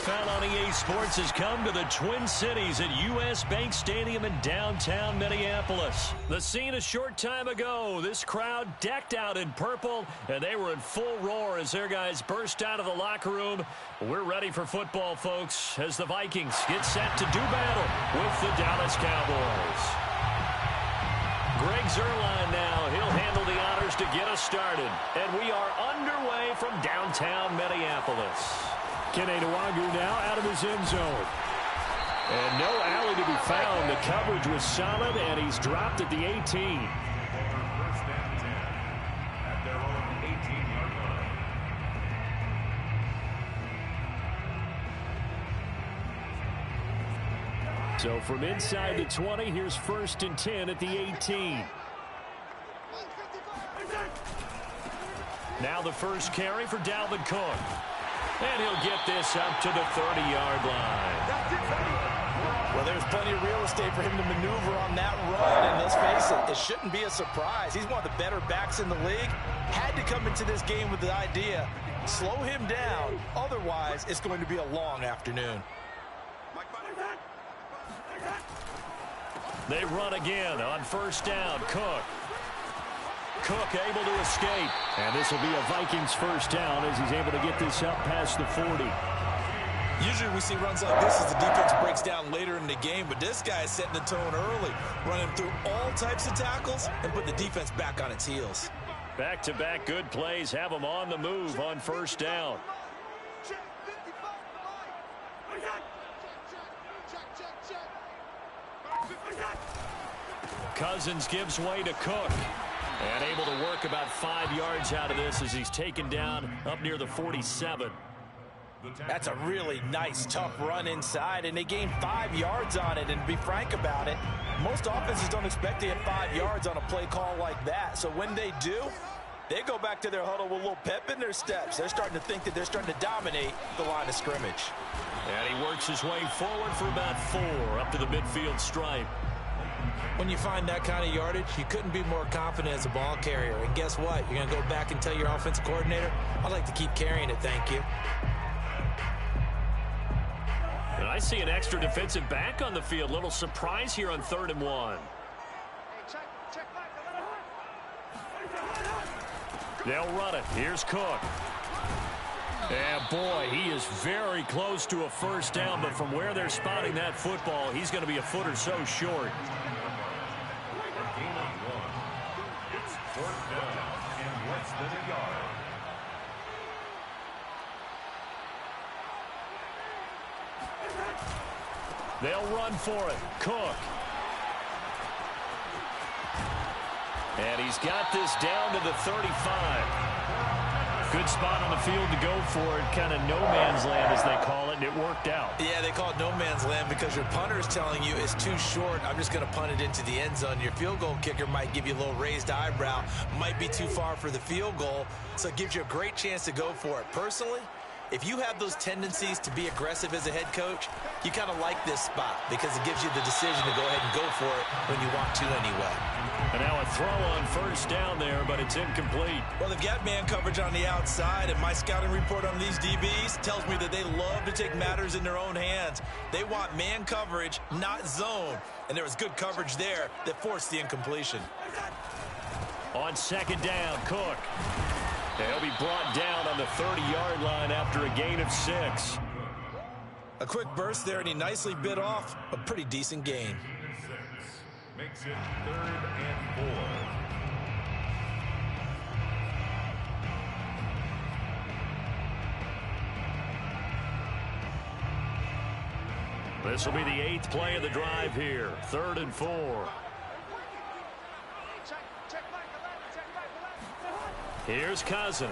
NFL on EA Sports has come to the Twin Cities at U.S. Bank Stadium in downtown Minneapolis. The scene a short time ago, this crowd decked out in purple, and they were in full roar as their guys burst out of the locker room. We're ready for football, folks, as the Vikings get set to do battle with the Dallas Cowboys. Greg Zuerlein now. He'll handle the honors to get us started. And we are underway from downtown Minneapolis. Kene Nwagu now out of his end zone. And no alley to be found. The coverage was solid, and he's dropped at the 18. First down 10 at their own 18-yard line. So from inside the 20, here's 1st and 10 at the 18. Now the first carry for Dalvin Cook. And he'll get this up to the 30-yard line. Well, there's plenty of real estate for him to maneuver on that run. And let's face it, it shouldn't be a surprise. He's one of the better backs in the league. Had to come into this game with the idea, slow him down. Otherwise, it's going to be a long afternoon. They run again on 1st down. Cook able to escape. And this will be a Vikings 1st down as he's able to get this up past the 40. Usually we see runs like this as the defense breaks down later in the game, but this guy is setting the tone early, running through all types of tackles and put the defense back on its heels. Back-to-back good plays have them on the move on 1st down. Cousins gives way to Cook. And able to work about 5 yards out of this as he's taken down up near the 47. That's a really nice, tough run inside, and they gained 5 yards on it. And to be frank about it, most offenses don't expect to get 5 yards on a play call like that. So when they do, they go back to their huddle with a little pep in their steps. They're starting to think that they're starting to dominate the line of scrimmage. And he works his way forward for about 4 up to the midfield stripe. When you find that kind of yardage, you couldn't be more confident as a ball carrier. And guess what? You're going to go back and tell your offensive coordinator, I'd like to keep carrying it, thank you. And I see an extra defensive back on the field. Little surprise here on 3rd and 1. They'll run it. Here's Cook. And boy, he is very close to a 1st down, but from where they're spotting that football, he's going to be a foot or so short. Gain of 1. It's 4th down and less than a yard. They'll run for it. Cook. And he's got this down to the 35. Good spot on the field to go for it. Kind of no man's land, as they call it, and it worked out. Yeah, they call it no man's land because your punter is telling you it's too short. I'm just going to punt it into the end zone. Your field goal kicker might give you a little raised eyebrow. Might be too far for the field goal, so it gives you a great chance to go for it. Personally, if you have those tendencies to be aggressive as a head coach, you kind of like this spot because it gives you the decision to go ahead and go for it when you want to anyway. And now a throw on 1st down there, but it's incomplete. Well, they've got man coverage on the outside, and my scouting report on these DBs tells me that they love to take matters in their own hands. They want man coverage, not zone. And there was good coverage there that forced the incompletion. On 2nd down, Cook. They'll be brought down on the 30-yard line after a gain of 6. A quick burst there, and he nicely bit off a pretty decent gain. Makes it 3rd and 4. This will be the 8th play of the drive here. 3rd and 4. Here's Cousins.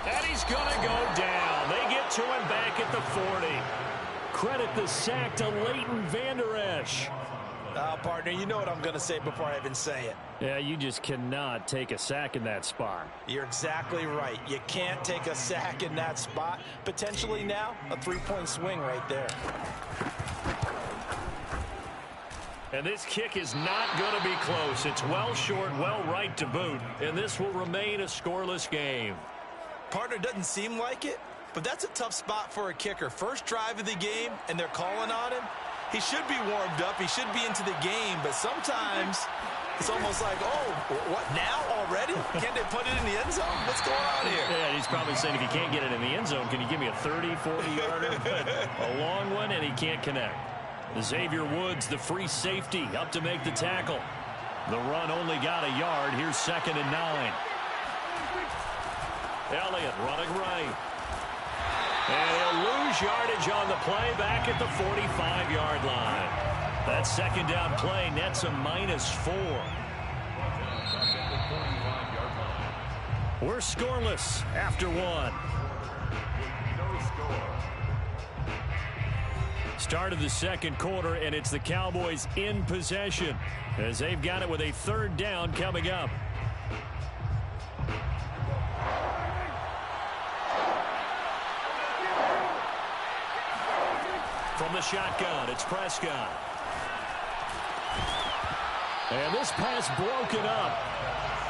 And he's going to go down. They get to him back at the 40. Credit the sack to Leighton Vander Esch. Partner, you know what I'm going to say before I even say it. Yeah, you just cannot take a sack in that spot. You're exactly right. You can't take a sack in that spot. Potentially now, a 3-point swing right there. And this kick is not going to be close. It's well short, well right to boot. And this will remain a scoreless game. Partner, doesn't seem like it, But that's a tough spot for a kicker. First drive of the game, and they're calling on him. He should be warmed up. He should be into the game. But sometimes it's almost like, oh, what, now already? Can't they put it in the end zone? What's going on here? Yeah, he's probably saying, if you can't get it in the end zone, can you give me a 30, 40-yarder? A long one, and he can't connect. Xavier Woods, the free safety, up to make the tackle. The run only got a yard. Here's 2nd and 9. Elliott running right. And he'll lose yardage on the play back at the 45-yard line. That 2nd down play nets a -4. We're scoreless after 1. Start of the 2nd quarter, and it's the Cowboys in possession as they've got it with a 3rd down coming up. From the shotgun, it's Prescott. And this pass broken up.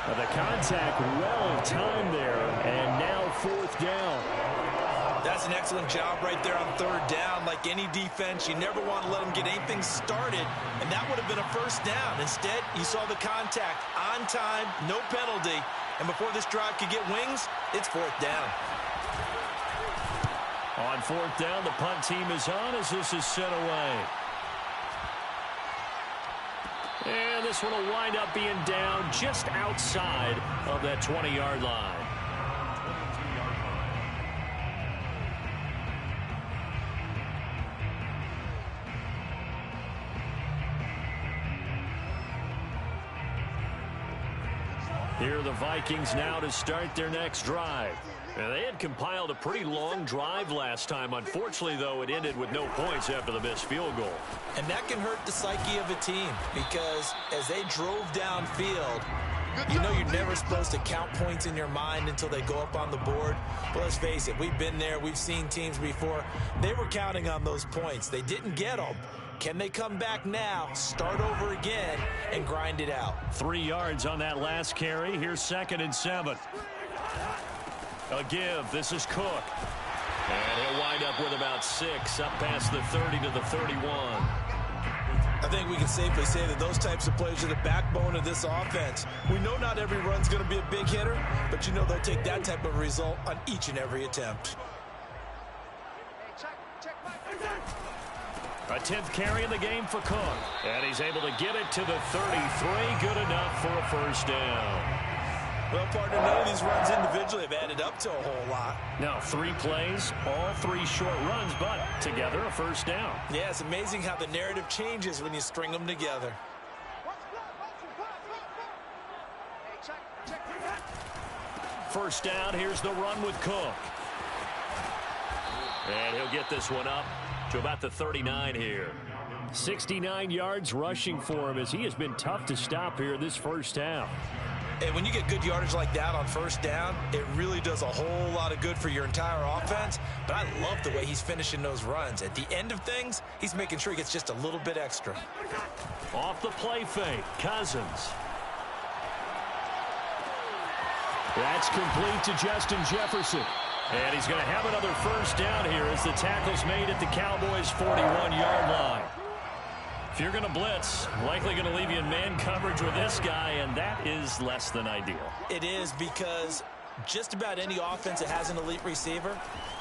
The contact well timed there, and now 4th down. That's an excellent job right there on 3rd down. Like any defense, you never want to let them get anything started, and that would have been a 1st down. Instead, you saw the contact on time, no penalty, and before this drive could get wings, it's 4th down. On 4th down, the punt team is on as this is sent away. And this one will wind up being down just outside of that 20-yard line. Here are the Vikings now to start their next drive. Now, they had compiled a pretty long drive last time. Unfortunately, though, it ended with no points after the missed field goal. And that can hurt the psyche of a team because as they drove downfield, you know you're never supposed to count points in your mind until they go up on the board. But let's face it, we've been there. We've seen teams before. They were counting on those points. They didn't get them. Can they come back now, start over again, and grind it out? 3 yards on that last carry. Here's 2nd and 7. A give. This is Cook. And he'll wind up with about 6, up past the 30 to the 31. I think we can safely say that those types of plays are the backbone of this offense. We know not every run's going to be a big hitter, but you know they'll take that type of result on each and every attempt. A 10th carry in the game for Cook. And he's able to get it to the 33. Good enough for a 1st down. Well, partner, none of these runs individually have added up to a whole lot. Now, 3 plays, all 3 short runs, but together a 1st down. Yeah, it's amazing how the narrative changes when you string them together. First down, here's the run with Cook. And he'll get this one up to about the 39 here. 69 yards rushing for him as he has been tough to stop here this first half. And when you get good yardage like that on 1st down, it really does a whole lot of good for your entire offense. But I love the way he's finishing those runs. At the end of things, he's making sure he gets just a little bit extra. Off the play fake, Cousins. That's complete to Justin Jefferson. And he's going to have another 1st down here as the tackle's made at the Cowboys' 41-yard line. If you're going to blitz, likely going to leave you in man coverage with this guy, and that is less than ideal. It is because just about any offense that has an elite receiver,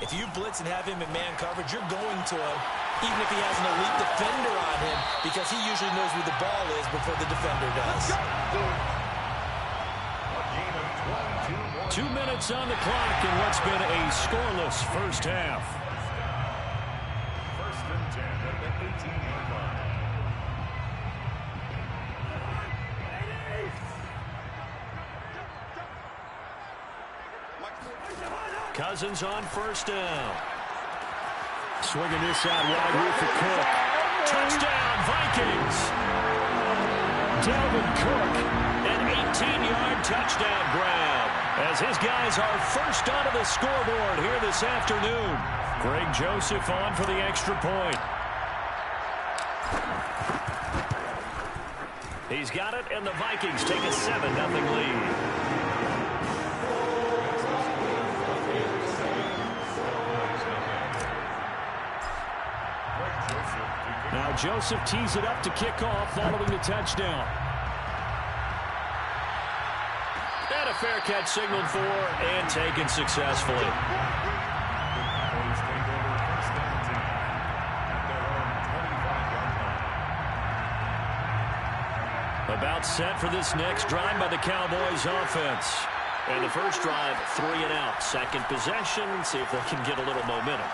if you blitz and have him in man coverage, you're going to him, even if he has an elite defender on him, because he usually knows where the ball is before the defender does. 2 minutes on the clock in what's been a scoreless first half. 1st and 10 at the 18-yard line. Cousins on 1st down. Swinging this out wide here for Cook. Touchdown, Vikings. Dalvin Cook, an 18-yard touchdown grab, as his guys are first onto the scoreboard here this afternoon. Greg Joseph on for the extra point. He's got it, and the Vikings take a 7-0 lead. And Joseph tees it up to kick off following the touchdown. And a fair catch signaled for and taken successfully. Cowboys take over first down team at their own 25-yard line. About set for this next drive by the Cowboys offense. And the first drive, 3 and out. Second possession, see if they can get a little momentum.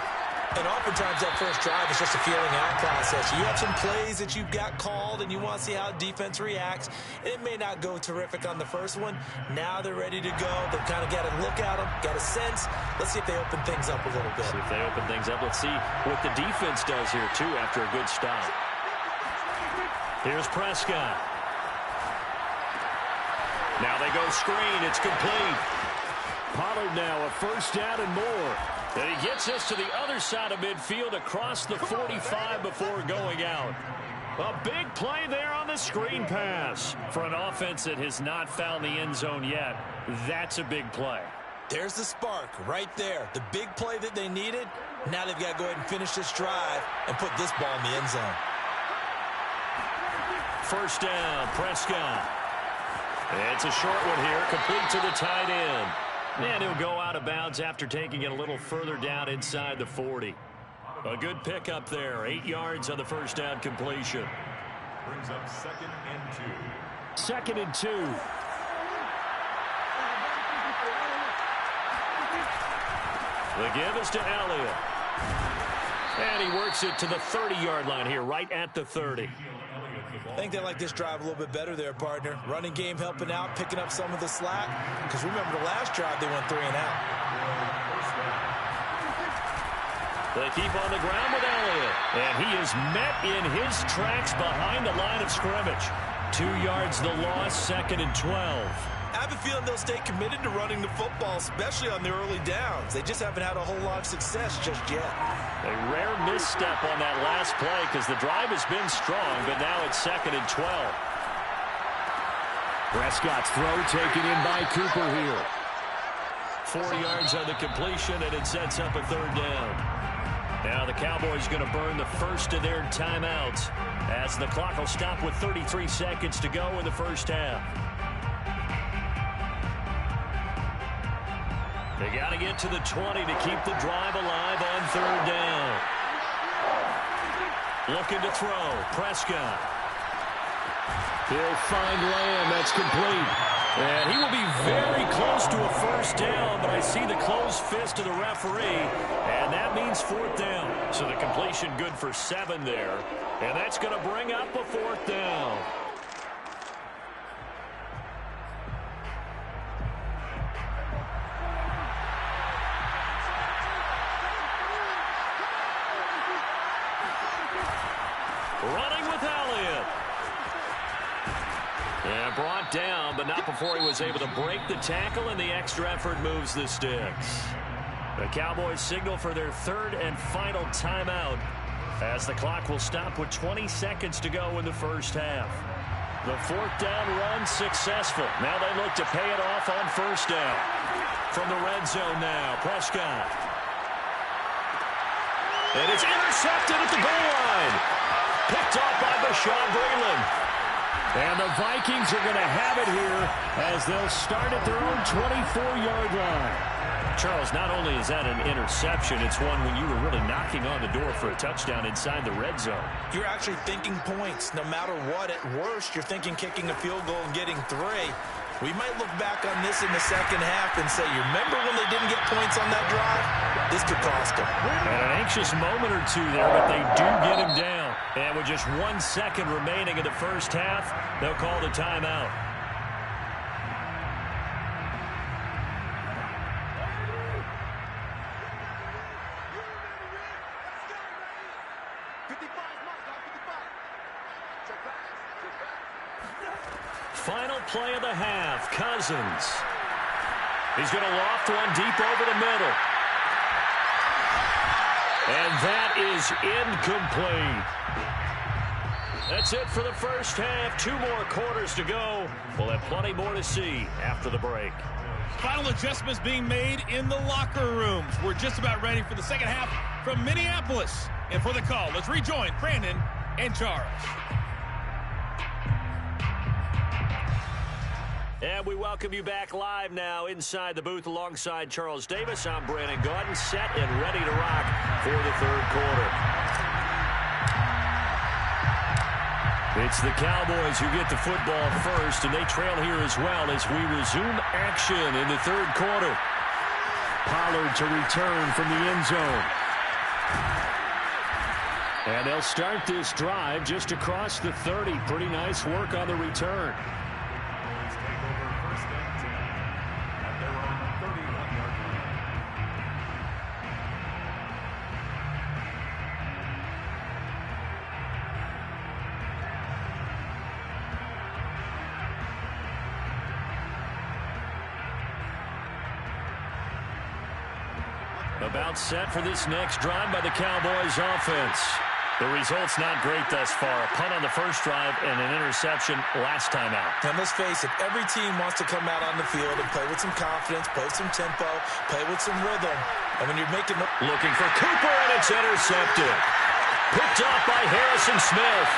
And oftentimes that first drive is just a feeling out process. You have some plays that you've got called and you want to see how defense reacts. It may not go terrific on the first one. Now they're ready to go. They've kind of got to look at them, got a sense. Let's see if they open things up a little bit. See if they open things up. Let's see what the defense does here, too, after a good stop. Here's Prescott. Now they go screen. It's complete. Pollard now a first down and more. And he gets us to the other side of midfield across the 45 before going out. A big play there on the screen pass. For an offense that has not found the end zone yet, that's a big play. There's the spark right there. The big play that they needed. Now they've got to go ahead and finish this drive and put this ball in the end zone. First down, Prescott. It's a short one here, complete to the tight end. And he'll go out of bounds after taking it a little further down inside the 40. A good pickup there. 8 yards on the first down completion. Brings up 2nd and 2. 2nd and 2. The give is to Elliott. And he works it to the 30-yard line here, right at the 30. I think they like this drive a little bit better there, partner. Running game helping out, picking up some of the slack. Because remember the last drive, they went 3 and out. They keep on the ground with Elliott. And he is met in his tracks behind the line of scrimmage. 2 yards the loss, 2nd and 12. I have a feeling they'll stay committed to running the football, especially on the early downs. They just haven't had a whole lot of success just yet. A rare misstep on that last play because the drive has been strong, but now it's 2nd and 12. Prescott's throw taken in by Cooper here. 4 yards on the completion, and it sets up a 3rd down. Now the Cowboys going to burn the first of their timeouts as the clock will stop with 33 seconds to go in the first half. They got to get to the 20 to keep the drive alive on 3rd down. Looking to throw. Prescott. He'll find Lamb. That's complete. And he will be very close to a first down, but I see the closed fist of the referee, and that means 4th down. So the completion good for 7 there, and that's going to bring up a 4th down. Running with Elliott. And brought down, but not before he was able to break the tackle, and the extra effort moves the sticks. The Cowboys signal for their 3rd and final timeout as the clock will stop with 20 seconds to go in the first half. The 4th down run successful. Now they look to pay it off on 1st down. From the red zone now, Prescott. And it's intercepted at the goal line. Picked off by Bashaud Breeland. And the Vikings are going to have it here as they'll start at their own 24-yard line. Charles, not only is that an interception, it's one when you were really knocking on the door for a touchdown inside the red zone. You're actually thinking points. No matter what, at worst, you're thinking kicking a field goal and getting 3. We might look back on this in the second half and say, you remember when they didn't get points on that drive? This could cost them. An anxious moment or two there, but they do get him down. And with just 1 second remaining in the first half, they'll call the timeout. Final play of the half, Cousins. He's going to loft one deep over the middle. And that is incomplete. That's it for the first half. 2 more quarters to go. We'll have plenty more to see after the break. Final adjustments being made in the locker rooms. We're just about ready for the second half from Minneapolis. And for the call, let's rejoin Brandon in charge. And we welcome you back live now inside the booth alongside Charles Davis. I'm Brandon Gaudin, set and ready to rock for the third quarter. It's the Cowboys who get the football first, and they trail here as well as we resume action in the third quarter. Pollard to return from the end zone. And they'll start this drive just across the 30. Pretty nice work on the return. About set for this next drive by the Cowboys offense. The result's not great thus far. A punt on the first drive and an interception last time out. And let's face it, every team wants to come out on the field and play with some confidence, play with some tempo, play with some rhythm. And when you're making the... Looking for Cooper, and it's intercepted. Picked off by Harrison Smith.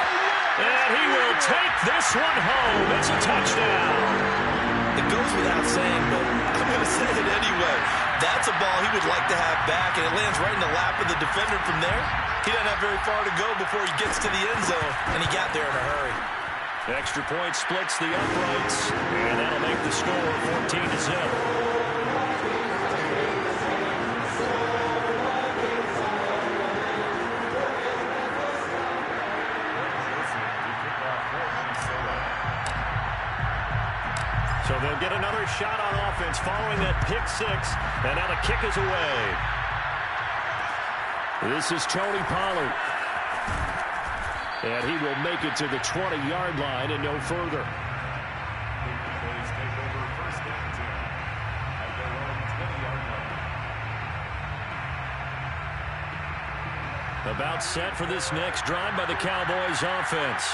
And he will take this one home. It's a touchdown. It goes without saying, but I'm going to say it anyway. That's a ball he would like to have back, and it lands right in the lap of the defender from there. He doesn't have very far to go before he gets to the end zone, and he got there in a hurry. The extra point splits the uprights, and that'll make the score 14-0. So they'll get another shot on offense following that pick six, and now the kick is away. This is Tony Pollard. And he will make it to the 20-yard line and no further. About set for this next drive by the Cowboys offense.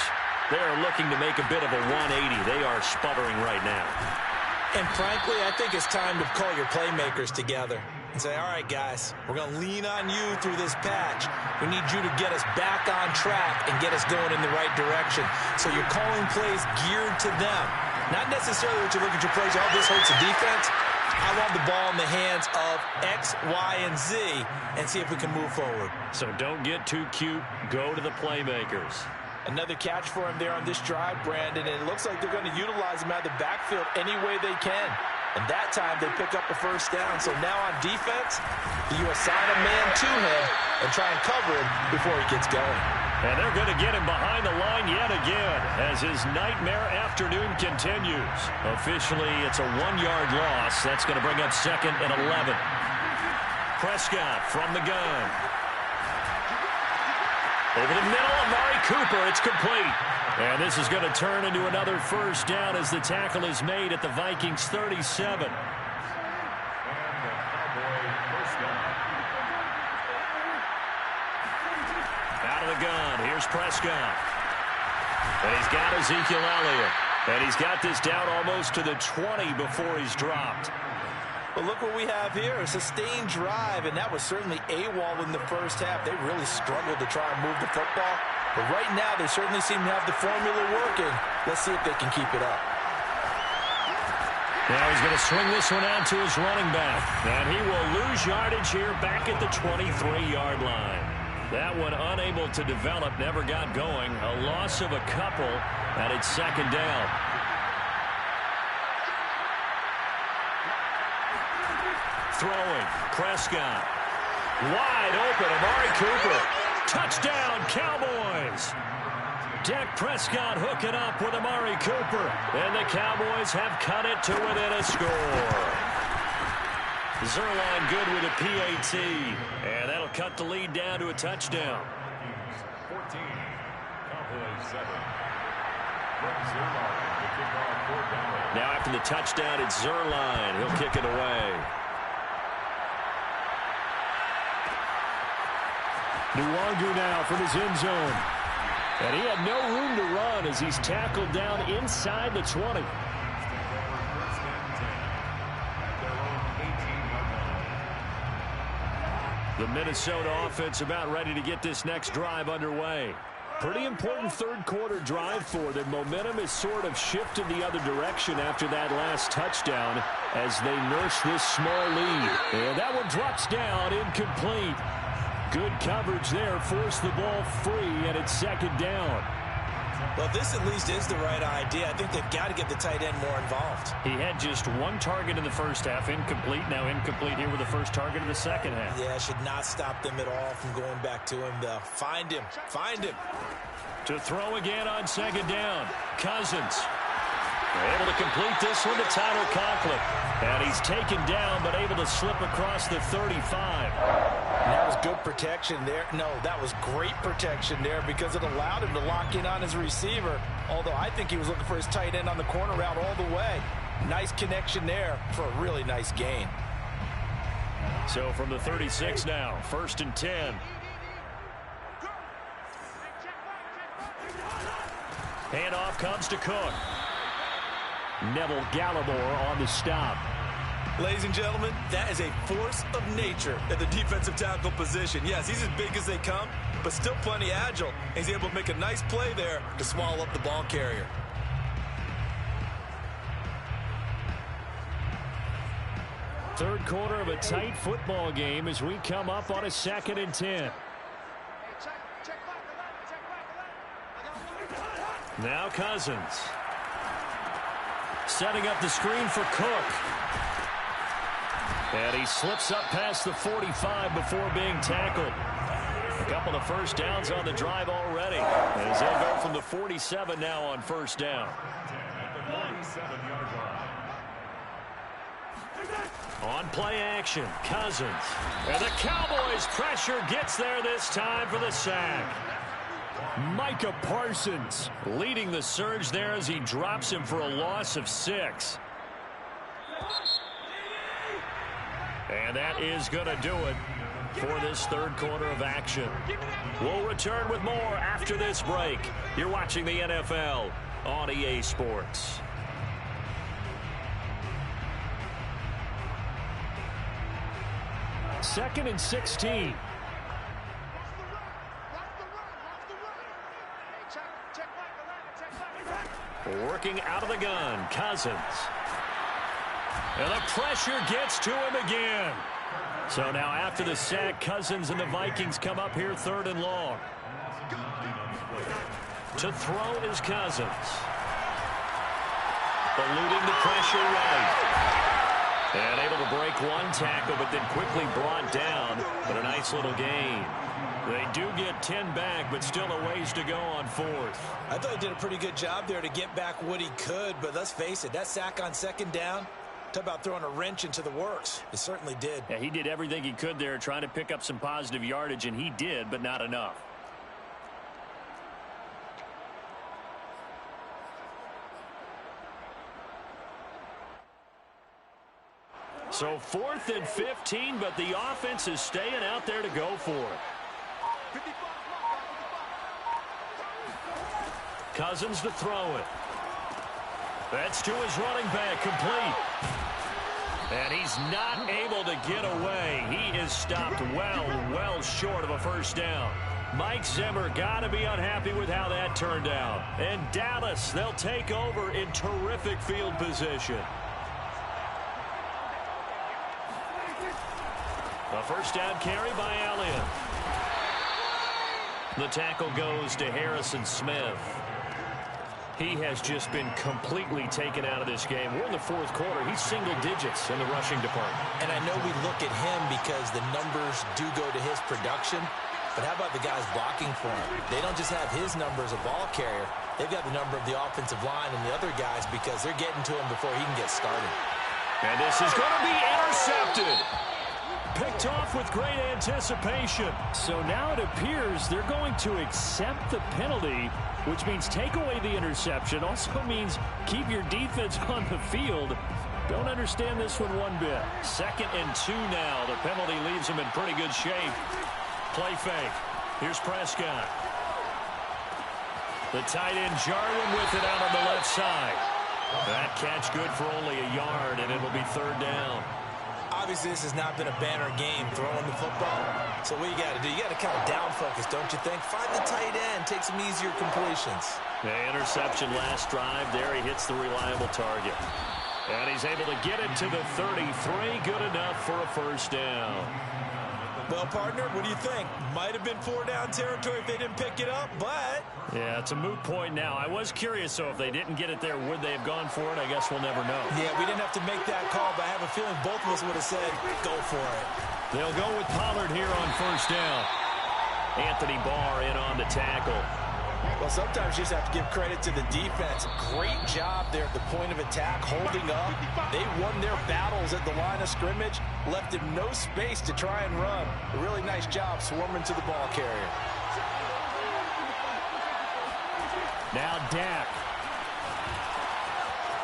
They are looking to make a bit of a 180. They are sputtering right now. And frankly, I think it's time to call your playmakers together and say, all right, guys, we're going to lean on you through this patch. We need you to get us back on track and get us going in the right direction. So you're calling plays geared to them. Not necessarily what you look at your plays, oh, this hurts the defense. I want the ball in the hands of X, Y, and Z and see if we can move forward. So don't get too cute. Go to the playmakers. Another catch for him there on this drive, Brandon, and it looks like they're going to utilize him out of the backfield any way they can. And that time they pick up a first down. So now on defense, you assign a man to him and try and cover him before he gets going. And they're going to get him behind the line yet again as his nightmare afternoon continues. Officially, it's a 1-yard loss. That's going to bring up 2nd and 11. Prescott from the gun. Over the middle, Amari Cooper, it's complete. And this is going to turn into another first down as the tackle is made at the Vikings 37. Out of the gun, here's Prescott. And he's got Ezekiel Elliott. And he's got this down almost to the 20 before he's dropped. But look what we have here, a sustained drive, and that was certainly AWOL in the first half. They really struggled to try and move the football. But right now, they certainly seem to have the formula working. Let's see if they can keep it up. Now he's going to swing this one out to his running back. And he will lose yardage here back at the 23-yard line. That one unable to develop, never got going. A loss of a couple, and it's 2nd down. Throwing, Prescott. Wide open, Amari Cooper. Touchdown, Cowboys. Dak Prescott hooking up with Amari Cooper. And the Cowboys have cut it to within a score. Zerline good with a PAT. And that'll cut the lead down to a touchdown. 14, Cowboys 7. Zerline, the kickoff, 4th down. Now after the touchdown, it's Zerline. He'll kick it away. Nwangu now from his end zone. And he had no room to run as he's tackled down inside the 20. The Minnesota offense about ready to get this next drive underway. Pretty important third quarter drive for them. Momentum has sort of shifted the other direction after that last touchdown as they nurse this small lead. And that one drops down, incomplete. Good coverage there, forced the ball free, and it's second down. Well, this at least is the right idea. I think they've got to get the tight end more involved. He had just one target in the first half, incomplete. Now incomplete here with the first target in the second half. Yeah, should not stop them at all from going back to him. They'll find him. Find him. To throw again on second down. Cousins. They're able to complete this one to Tyler Conklin. And he's taken down, but able to slip across the 35. And that was good protection there. No, that was great protection there because it allowed him to lock in on his receiver. Although I think he was looking for his tight end on the corner route all the way. Nice connection there for a really nice gain. So from the 36 now, 1st and 10. Handoff comes to Cook. Neville Gallimore on the stop. Ladies and gentlemen, that is a force of nature at the defensive tackle position. Yes, he's as big as they come, but still plenty agile. He's able to make a nice play there to swallow up the ball carrier. Third quarter of a tight football game as we come up on a 2nd and 10. Now Cousins. Setting up the screen for Cook. And he slips up past the 45 before being tackled. A couple of first downs on the drive already. As they'll go from the 47 now on first down. On play action, Cousins. And the Cowboys pressure gets there this time for the sack. Micah Parsons leading the surge there as he drops him for a loss of 6. And that is going to do it for this third quarter of action. We'll return with more after this break. You're watching the NFL on EA Sports. Second and 16. Working out of the gun, Cousins. And the pressure gets to him again. So now after the sack, Cousins and the Vikings come up here 3rd and long. To throw is Cousins. Eluding the pressure right. And able to break one tackle, but then quickly brought down. But a nice little gain. They do get 10 back, but still a ways to go on 4th. I thought he did a pretty good job there to get back what he could, but let's face it, that sack on 2nd down, talk about throwing a wrench into the works. It certainly did. Yeah, he did everything he could there trying to pick up some positive yardage, and he did, but not enough. So 4th and 15, but the offense is staying out there to go for it. Cousins to throw it. That's to his running back, complete. And he's not able to get away. He is stopped well short of a first down. Mike Zimmer got to be unhappy with how that turned out. And Dallas, they'll take over in terrific field position. A first down carry by Elliott. The tackle goes to Harrison Smith. He has just been completely taken out of this game. We're in the 4th quarter. He's single digits in the rushing department. And I know we look at him because the numbers do go to his production. But how about the guys blocking for him? They don't just have his number as a ball carrier. They've got the number of the offensive line and the other guys because they're getting to him before he can get started. And this is going to be intercepted. Picked off with great anticipation. So now it appears they're going to accept the penalty, which means take away the interception. Also means keep your defense on the field. Don't understand this one bit. 2nd and 2 now. The penalty leaves him in pretty good shape. Play fake. Here's Prescott. The tight end Jarwin with it out on the left side. That catch good for only a yard, and it'll be 3rd down. Obviously, this has not been a banner game throwing the football. So what you got to do? You got to kind of down focus, don't you think? Find the tight end. Take some easier completions. The interception last drive. There he hits the reliable target. And he's able to get it to the 33. Good enough for a first down. Well, partner, what do you think? Might have been 4-down territory if they didn't pick it up, but... Yeah, it's a moot point now. I was curious, so if they didn't get it there, would they have gone for it? I guess we'll never know. Yeah, we didn't have to make that call, but I have a feeling both of us would have said, go for it. They'll go with Pollard here on first down. Anthony Barr in on the tackle. Well, sometimes you just have to give credit to the defense. Great job there at the point of attack, holding up. They won their battles at the line of scrimmage, left him no space to try and run. A really nice job swarming to the ball carrier. Now Dak.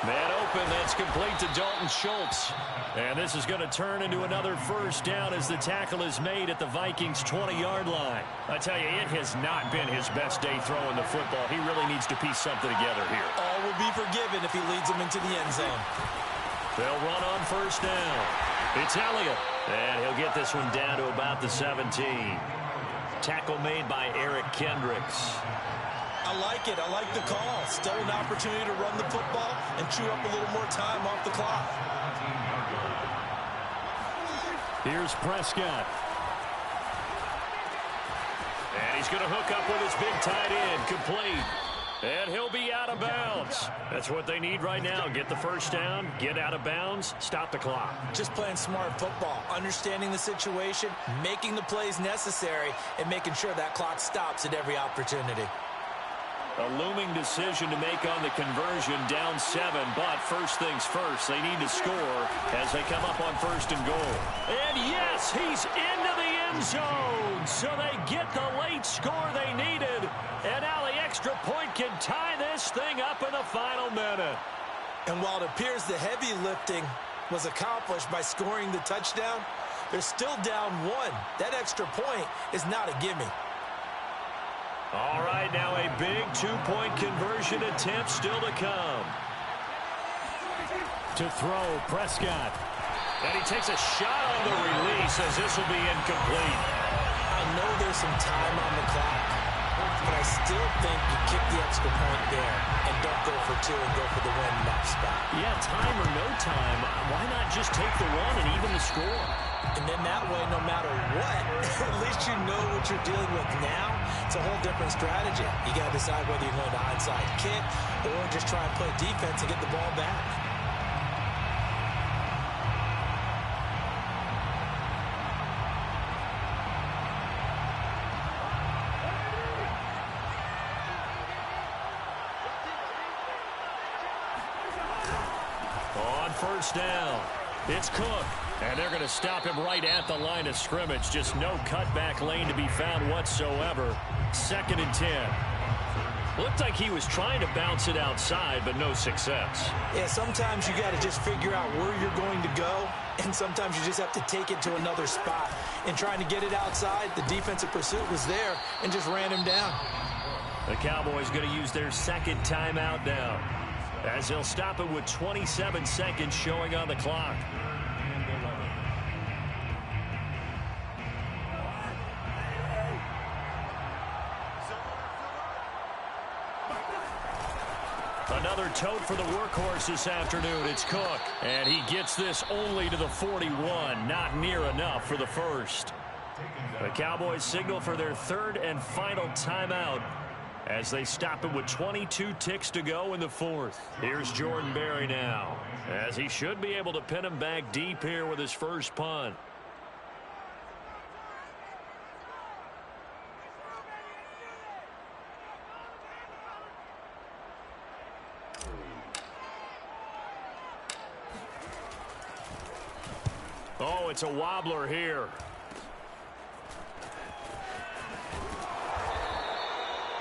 Man open, that's complete to Dalton Schultz. And this is going to turn into another first down as the tackle is made at the Vikings' 20-yard line. I tell you, it has not been his best day throwing the football. He really needs to piece something together here. All will be forgiven if he leads them into the end zone. They'll run on first down. It's Elliott. And he'll get this one down to about the 17. Tackle made by Eric Kendricks. I like it. I like the call. Still an opportunity to run the football and chew up a little more time off the clock. Here's Prescott. And he's going to hook up with his big tight end. Complete. And he'll be out of bounds. That's what they need right now. Get the first down, get out of bounds, stop the clock. Just playing smart football, understanding the situation, making the plays necessary, and making sure that clock stops at every opportunity. A looming decision to make on the conversion, down 7, but first things first, they need to score as they come up on first and goal. And yes, he's into the end zone, so they get the late score they needed, and now the extra point can tie this thing up in the final minute. And while it appears the heavy lifting was accomplished by scoring the touchdown, they're still down 1. That extra point is not a gimme. All right, now a big two-point conversion attempt still to come. To throw, Prescott. And he takes a shot on the release as this will be incomplete. I know there's some time on the clock, but I still think you kick the extra point there and don't go for 2 and go for the win in that spot. Yeah, time or no time, why not just take the run and even the score? And then that way, no matter what, at least you know what you're dealing with now. It's a whole different strategy. You got to decide whether you're going to onside kick or just try and play defense and get the ball back. On first down, it's Cook. And they're going to him right at the line of scrimmage. Just no cutback lane to be found whatsoever. 2nd and 10. Looked like he was trying to bounce it outside, but no success. Yeah, sometimes you got to just figure out where you're going to go, and sometimes you just have to take it to another spot. And trying to get it outside, the defensive pursuit was there and just ran him down. The Cowboys going to use their 2nd timeout now, as they'll stop it with 27 seconds showing on the clock. Another tote for the workhorse this afternoon. It's Cook. And he gets this only to the 41. Not near enough for the first. The Cowboys signal for their 3rd and final timeout as they stop it with 22 ticks to go in the 4th. Here's Jordan Berry now, as he should be able to pin him back deep here with his first punt. Oh, it's a wobbler here.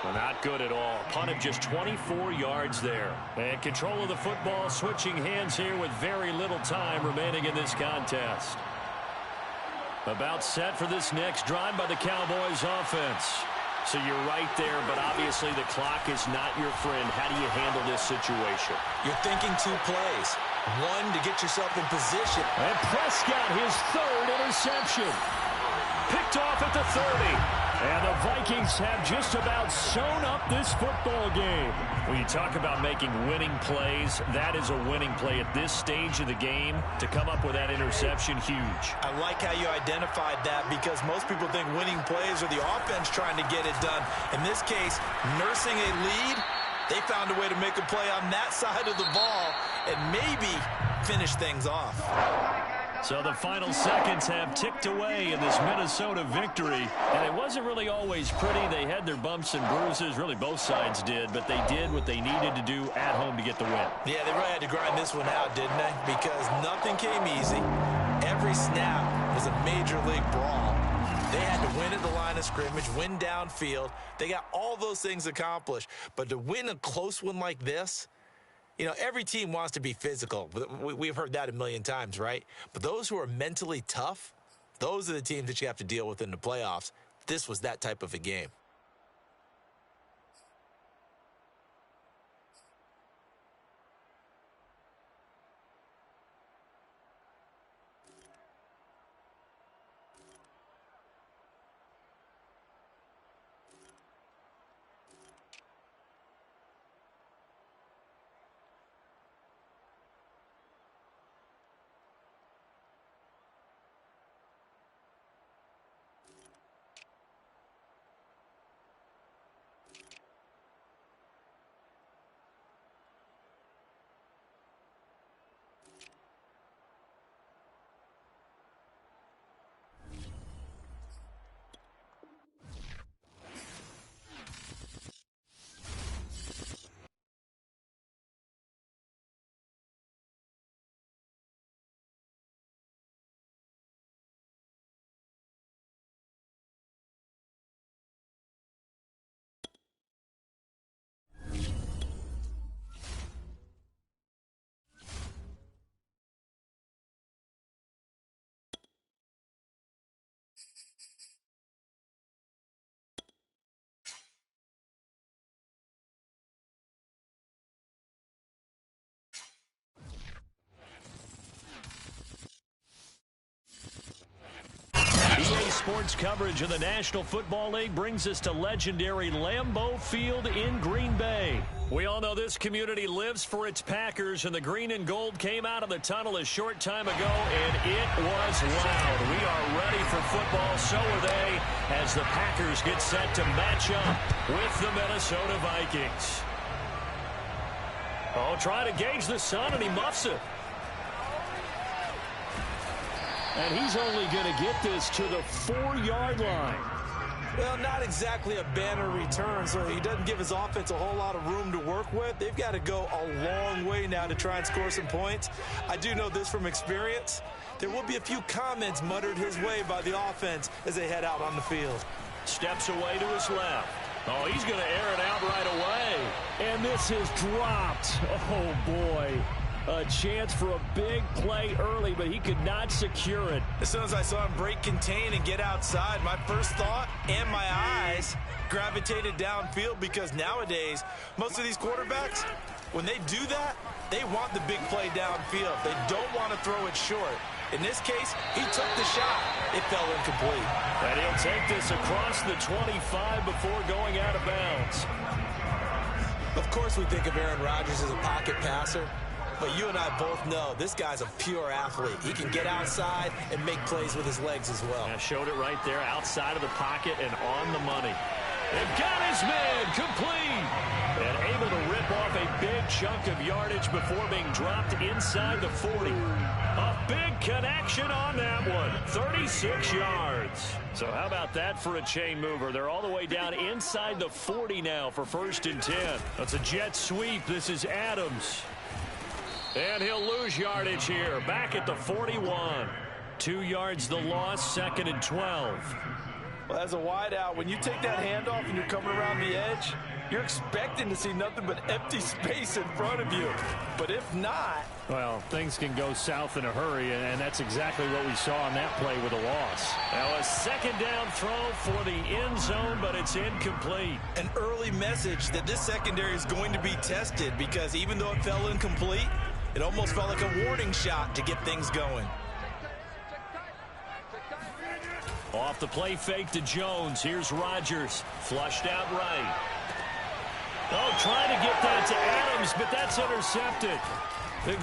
Well, not good at all. Punt of just 24 yards there. And control of the football, switching hands here with very little time remaining in this contest. About set for this next drive by the Cowboys offense. So you're right there, but obviously the clock is not your friend. How do you handle this situation? You're thinking 2 plays. One, to get yourself in position. And Prescott, his 3rd interception. Picked off at the 30. And the Vikings have just about sewn up this football game. When you talk about making winning plays, that is a winning play at this stage of the game. To come up with that interception, huge. I like how you identified that, because most people think winning plays are the offense trying to get it done. In this case, nursing a lead, they found a way to make a play on that side of the ball and maybe finish things off. So the final seconds have ticked away in this Minnesota victory. And it wasn't really always pretty. They had their bumps and bruises. Really, both sides did. But they did what they needed to do at home to get the win. Yeah, they really had to grind this one out, didn't they? Because nothing came easy. Every snap was a major league brawl. They had to win at the line of scrimmage, win downfield. They got all those things accomplished. But to win a close one like this, you know, every team wants to be physical. We've heard that a million times, right? But those who are mentally tough, those are the teams that you have to deal with in the playoffs. This was that type of a game. EA Sports coverage of the National Football League brings us to legendary Lambeau Field in Green Bay. We all know this community lives for its Packers, and the green and gold came out of the tunnel a short time ago, and it was loud. We are ready for football, so are they, as the Packers get set to match up with the Minnesota Vikings. Oh, trying to gauge the sun, and he muffs it. And he's only going to get this to the 4-yard line. Well, not exactly a banner return, so he doesn't give his offense a whole lot of room to work with. They've got to go a long way now to try and score some points. I do know this from experience. There will be a few comments muttered his way by the offense as they head out on the field. Steps away to his left. Oh, he's going to air it out right away. And this is dropped. Oh, boy. A chance for a big play early, but he could not secure it. As soon as I saw him break contain and get outside, my first thought and my eyes gravitated downfield, because nowadays, most of these quarterbacks, when they do that, they want the big play downfield. They don't want to throw it short. In this case, he took the shot. It fell incomplete. And he'll take this across the 25 before going out of bounds. Of course, we think of Aaron Rodgers as a pocket passer. But you and I both know this guy's a pure athlete. He can get outside and make plays with his legs as well. Yeah, showed it right there, outside of the pocket and on the money. And got his man complete. And able to rip off a big chunk of yardage before being dropped inside the 40. A big connection on that one. 36 yards. So how about that for a chain mover? They're all the way down inside the 40 now for 1st and 10. That's a jet sweep. This is Adams. And he'll lose yardage here. Back at the 41. 2 yards the loss, 2nd and 12. Well, as a wideout, when you take that handoff and you're coming around the edge, you're expecting to see nothing but empty space in front of you. But if not... Well, things can go south in a hurry, and that's exactly what we saw on that play with a loss. Now a second down throw for the end zone, but it's incomplete. An early message that this secondary is going to be tested, because even though it fell incomplete, it almost felt like a warning shot to get things going. Off the play fake to Jones. Here's Rodgers. Flushed out right. Oh, trying to get that to Adams, but that's intercepted.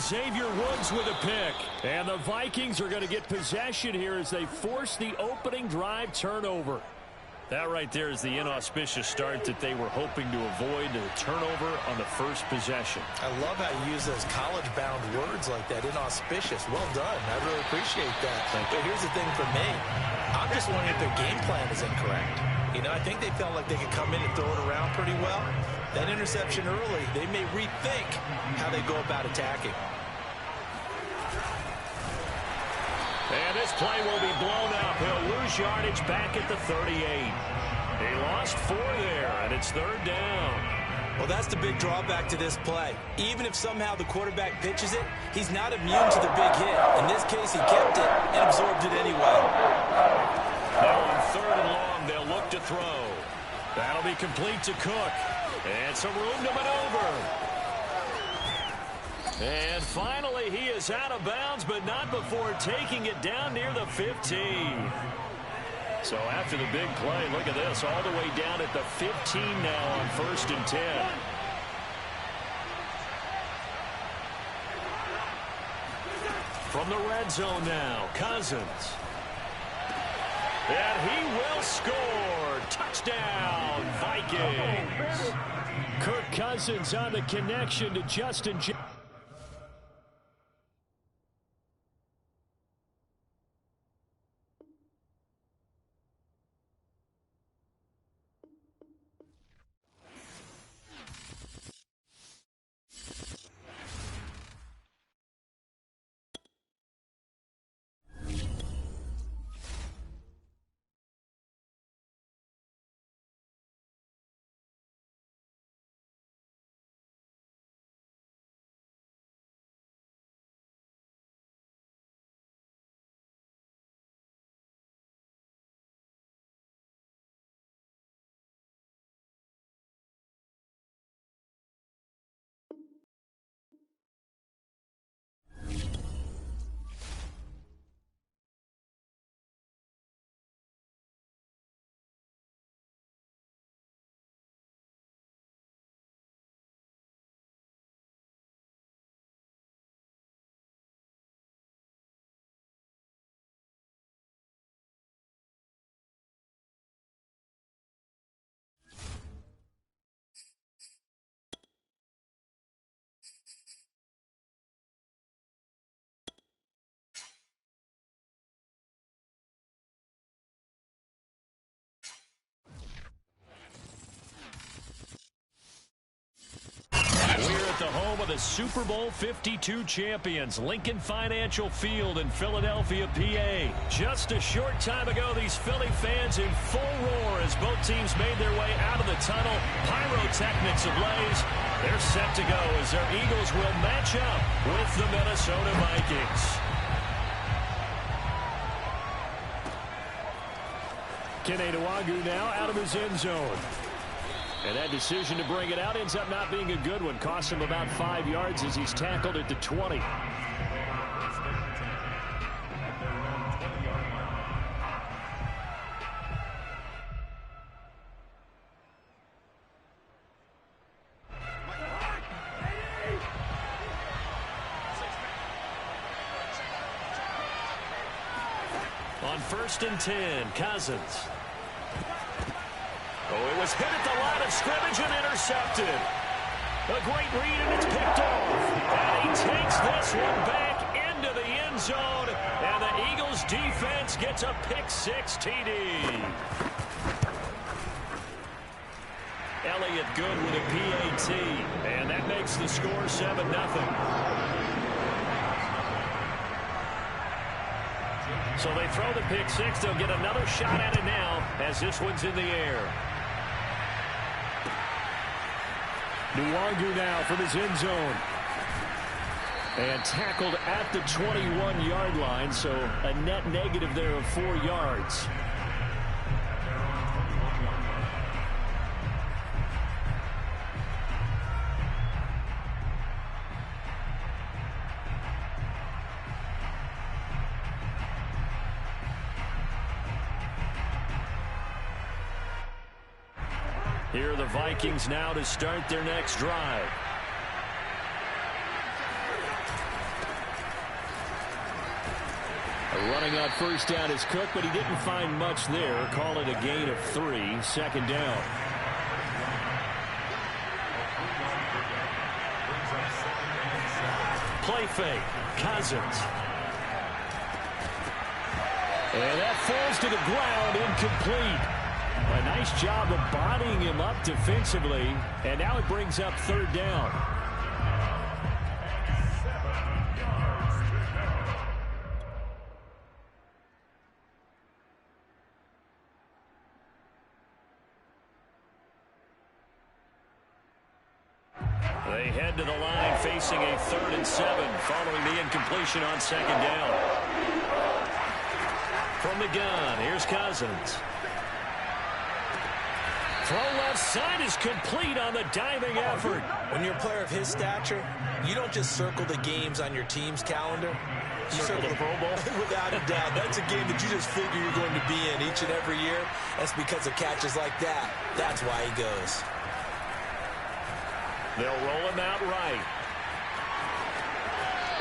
Xavier Woods with a pick. And the Vikings are going to get possession here as they force the opening drive turnover. That right there is the inauspicious start that they were hoping to avoid, the turnover on the first possession. I love how you use those college-bound words like that, inauspicious. Well done. I really appreciate that. But here's the thing for me. I'm just wondering if their game plan is incorrect. You know, I think they felt like they could come in and throw it around pretty well. That interception early, they may rethink how they go about attacking. And this play will be blown up. He'll lose yardage back at the 38. He lost 4 there, and it's third down. Well, that's the big drawback to this play. Even if somehow the quarterback pitches it, he's not immune to the big hit. In this case, he kept it and absorbed it anyway. Now on third and long, they'll look to throw. That'll be complete to Cook. And some room to maneuver. And finally, he is out of bounds, but not before taking it down near the 15. So after the big play, look at this, all the way down at the 15 now on 1st and 10. From the red zone now, Cousins. And he will score. Touchdown, Vikings. Kirk Cousins on the connection to Justin Jefferson. We're at the home of the Super Bowl 52 champions, Lincoln Financial Field in Philadelphia, PA. Just a short time ago, these Philly fans in full roar as both teams made their way out of the tunnel. Pyrotechnics ablaze. They're set to go as their Eagles will match up with the Minnesota Vikings. Kene Nwangwu now out of his end zone. And that decision to bring it out ends up not being a good one. Costs him about 5 yards as he's tackled at the 20. On 1st and 10, Cousins. Oh, it was hit at the line of scrimmage and intercepted. A great read, and it's picked off. And he takes this one back into the end zone. And the Eagles defense gets a pick-6 TD. Elliott good with a PAT. And that makes the score 7-0. So they throw the pick-6. They'll get another shot at it now as this one's in the air. Nwangu now from his end zone. And tackled at the 21-yard line, so a net negative there of 4 yards. Here are the Vikings now to start their next drive. Running on first down is Cook, but he didn't find much there. Call it a gain of 3, 2nd down. Play fake, Cousins. And that falls to the ground, incomplete. A nice job of bodying him up defensively, and now it brings up 3rd down. They head to the line facing a 3rd and 7 following the incompletion on 2nd down. From the gun, here's Cousins. Throw left side is complete on the diving effort. When you're a player of his stature, you don't just circle the games on your team's calendar. You circle the Pro Bowl. Without a doubt. That's a game that you just figure you're going to be in each and every year. That's because of catches like that. That's why he goes. They'll roll him out right.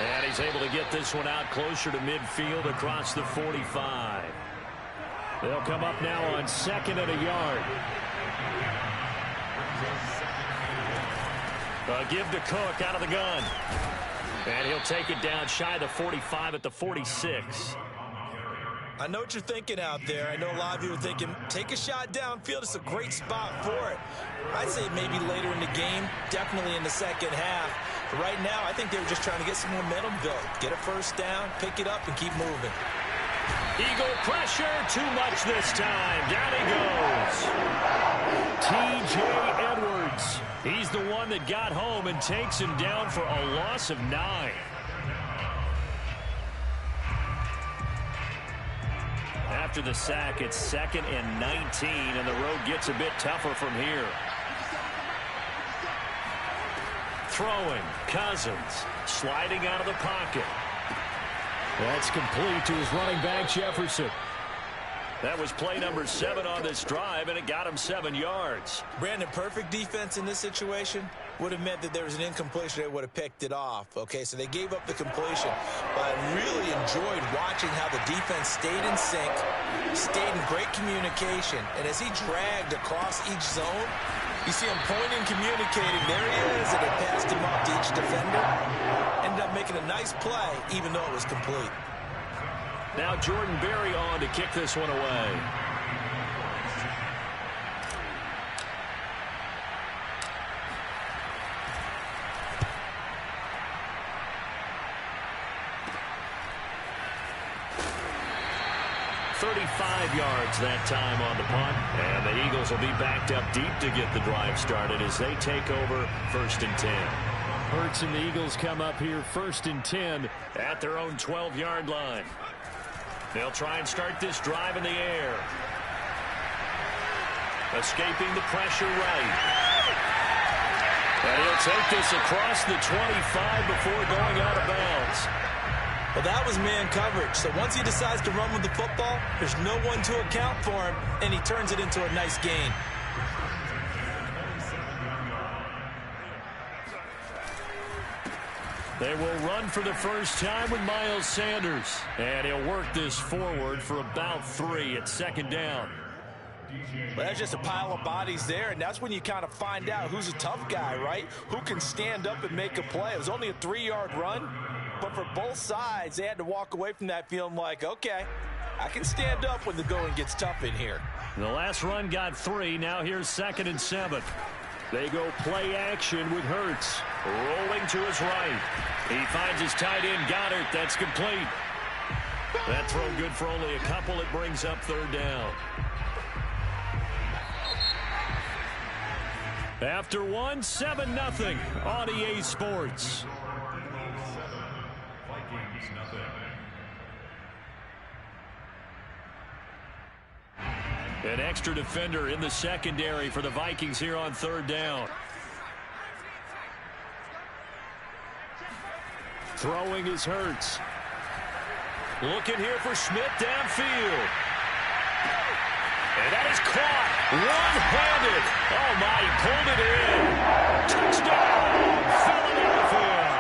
And he's able to get this one out closer to midfield across the 45. They'll come up now on 2nd and a yard. Give to Cook out of the gun. And he'll take it down shy of the 45 at the 46. I know what you're thinking out there. I know a lot of you are thinking, take a shot downfield. It's a great spot for it. I'd say maybe later in the game, definitely in the 2nd half. But right now, I think they were just trying to get some momentum built. Get a 1st down, pick it up, and keep moving. Eagle pressure, too much this time. Down he goes. T.J. Edwards. He's the one that got home and takes him down for a loss of 9. After the sack, it's 2nd and 19, and the road gets a bit tougher from here. Throwing, Cousins, sliding out of the pocket. That's complete to his running back, Jefferson. That was play number 7 on this drive, and it got him 7 yards. Brandon, perfect defense in this situation would have meant that there was an incompletion. They would have picked it off. Okay, so they gave up the completion. But I really enjoyed watching how the defense stayed in sync, stayed in great communication. And as he dragged across each zone, you see him pointing, communicating. There he is, and it passed him up to each defender. Ended up making a nice play, even though it was complete. Now Jordan Berry on to kick this one away. "35 yards that time on the punt, and the Eagles will be backed up deep to get the drive started as they take over 1st and 10. Hurts and the Eagles come up here 1st and 10 at their own 12-yard line. They'll try and start this drive in the air. Escaping the pressure right. And he'll take this across the 25 before going out of bounds. Well, that was man coverage. So once he decides to run with the football, there's no one to account for him, and he turns it into a nice gain. They will run for the first time with Miles Sanders. And he'll work this forward for about 3 at 2nd down. Well, that's just a pile of bodies there, and that's when you kind of find out who's a tough guy, right? Who can stand up and make a play. It was only a 3-yard run, but for both sides, they had to walk away from that feeling like, okay, I can stand up when the going gets tough in here. The last run got 3. Now here's 2nd and 7. They go play action with Hurts. Rolling to his right. He finds his tight end, Goddard. That's complete. That throw good for only a couple. It brings up 3rd down. After one, 7-0 on EA Sports. Vikings nothing. An extra defender in the secondary for the Vikings here on third down. Throwing is Hurts. Looking here for Schmidt downfield. And that is caught. One-handed. Oh, my, he pulled it in. Touchdown, Philadelphia.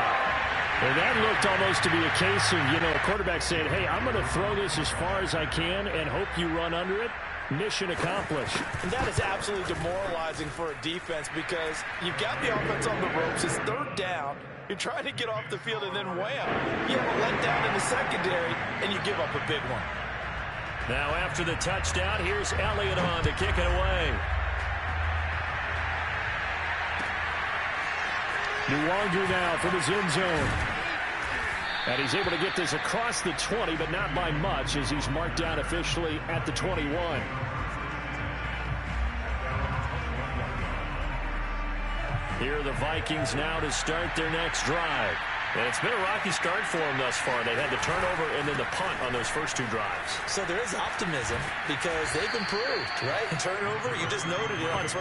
And that looked almost to be a case of, a quarterback saying, hey, I'm going to throw this as far as I can and hope you run under it. Mission accomplished. And that is absolutely demoralizing for a defense because you've got the offense on the ropes. It's third down. You're trying to get off the field, and then wham, you have a letdown in the secondary, and you give up a big one. Now after the touchdown, here's Elliott on to kick it away. Nwangu now from his end zone. And he's able to get this across the 20, but not by much as he's marked down officially at the 21. Here are the Vikings now to start their next drive. And it's been a rocky start for them thus far. They had the turnover and then the punt on those first two drives. So there is optimism because they've improved, right? Turnover, you just noted it. Punt's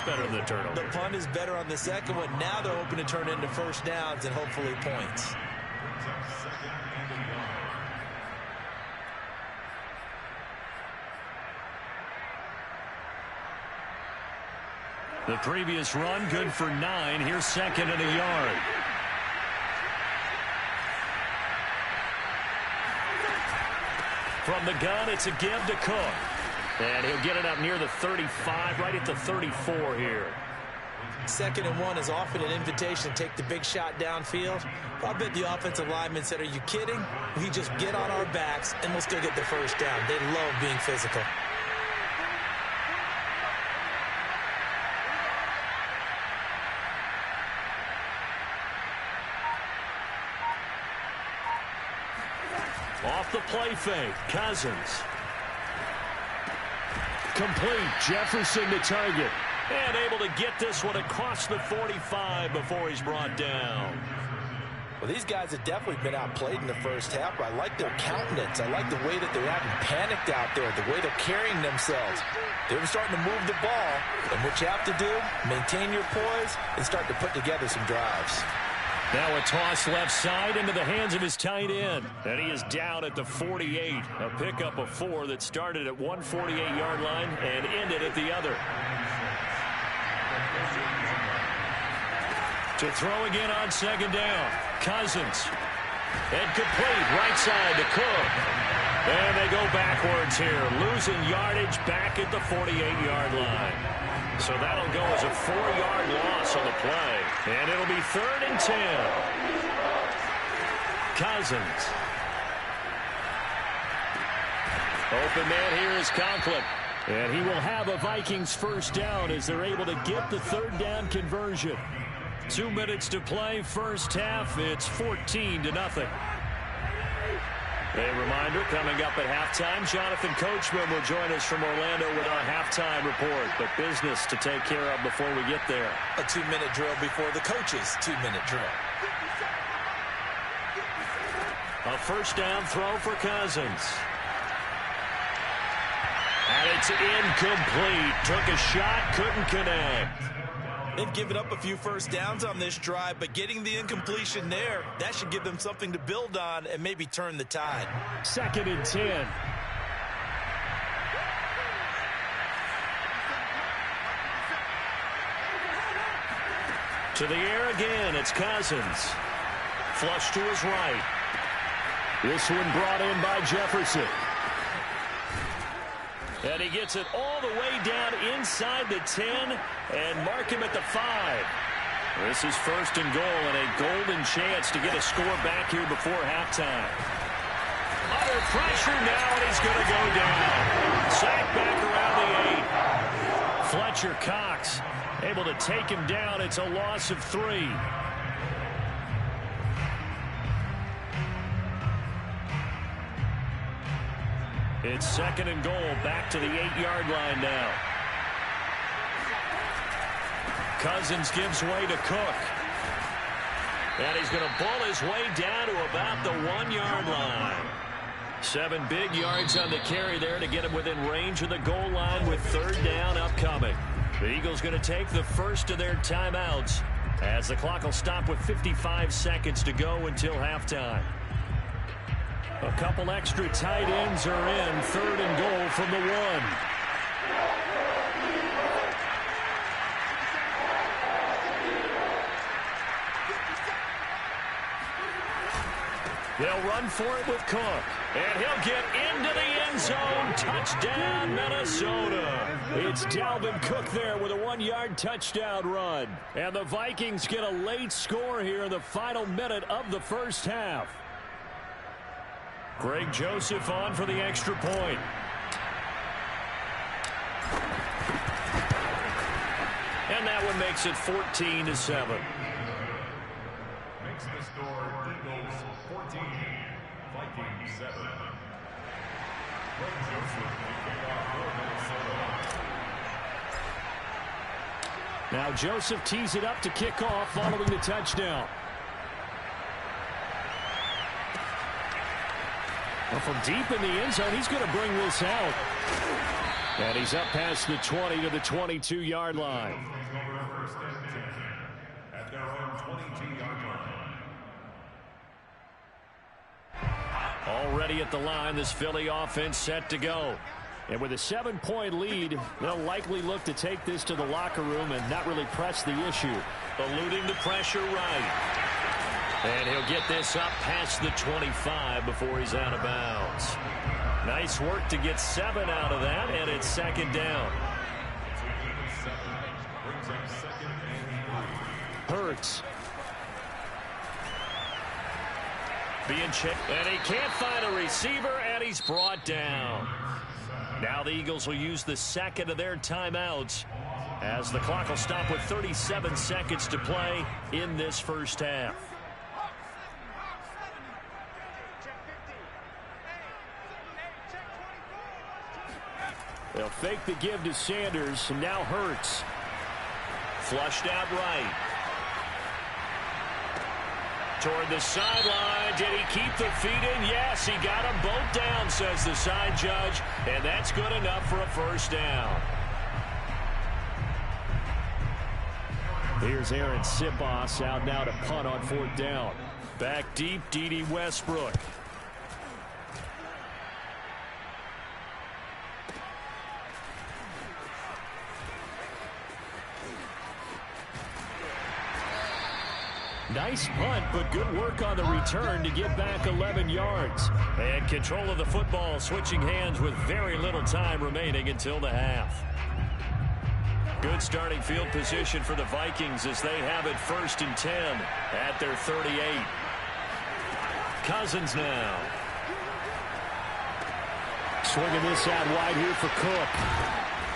better than the turnover. The punt is better on the second one. Now they're hoping to turn into first downs and hopefully points. The previous run, good for 9. Here's second and a yard. From the gun, it's a give to Cook. And he'll get it up near the 35, right at the 34 here. 2nd and 1 is often an invitation to take the big shot downfield. I bet the offensive lineman said, are you kidding? We just get on our backs and we'll still get the first down. They love being physical. Off the play fake, Cousins. Complete, Jefferson to target. And able to get this one across the 45 before he's brought down. Well, these guys have definitely been outplayed in the first half. I like their countenance. I like the way that they're acting panicked out there, the way they're carrying themselves. They're starting to move the ball. And what you have to do, maintain your poise and start to put together some drives. Now a toss left side into the hands of his tight end. And he is down at the 48. A pickup of 4 that started at 148-yard line and ended at the other. To throw again on second down. Cousins. And complete right side to Cook. And they go backwards here. Losing yardage back at the 48-yard line. So that'll go as a 4-yard loss on the play. And it'll be 3rd and 10. Cousins. Open man here is Conklin. And he will have a Vikings first down as they're able to get the 3rd down conversion. 2 minutes to play, first half. It's 14-0. A reminder, coming up at halftime, Jonathan Coachman will join us from Orlando with our halftime report. But business to take care of before we get there. A 2-minute drill before the coach's 2-minute drill. A first down throw for Cousins. And it's incomplete. Took a shot, couldn't connect. They've given up a few first downs on this drive, but getting the incompletion there, that should give them something to build on and maybe turn the tide. 2nd and 10. To the air again, it's Cousins. Flush to his right. This one brought in by Jefferson. And he gets it all the way down inside the 10 and mark him at the 5. This is 1st and goal and a golden chance to get a score back here before halftime. Under pressure now, and he's going to go down. Sacked back around the 8. Fletcher Cox able to take him down. It's a loss of 3. It's 2nd and goal, back to the 8-yard line now. Cousins gives way to Cook. And he's going to bull his way down to about the 1-yard line. 7 big yards on the carry there to get him within range of the goal line with 3rd down upcoming. The Eagles going to take the first of their timeouts as the clock will stop with 55 seconds to go until halftime. A couple extra tight ends are in. 3rd and goal from the 1. They'll run for it with Cook. And he'll get into the end zone. Touchdown, Minnesota. It's Dalvin Cook there with a 1-yard touchdown run. And the Vikings get a late score here in the final minute of the first half. Greg Joseph on for the extra point. And that one makes it 14-7. Makes the score Eagles 14, Vikings 7. Greg Joseph kicking off for Minnesota. Now Joseph tees it up to kick off following the touchdown. Well, from deep in the end zone, he's going to bring this out. And he's up past the 20 to the 22-yard line. At their own 22-yard line. Already at the line, this Philly offense set to go. And with a 7-point lead, they'll likely look to take this to the locker room and not really press the issue. Eluding the pressure right. And he'll get this up past the 25 before he's out of bounds. Nice work to get 7 out of that, and it's 2nd down. Hurts. Being checked, and he can't find a receiver, and he's brought down. Now the Eagles will use the 2nd of their timeouts as the clock will stop with 37 seconds to play in this first half. They'll fake the give to Sanders, and now Hurts. Flushed out right. Toward the sideline. Did he keep the feet in? Yes, he got them both down, says the side judge, and that's good enough for a first down. Here's Aaron Sipos out now to punt on 4th down. Back deep, D.D. Westbrook. Nice punt, but good work on the return to get back 11 yards. And control of the football switching hands with very little time remaining until the half. Good starting field position for the Vikings as they have it 1st and 10 at their 38. Cousins now. Swinging this out wide here for Cook.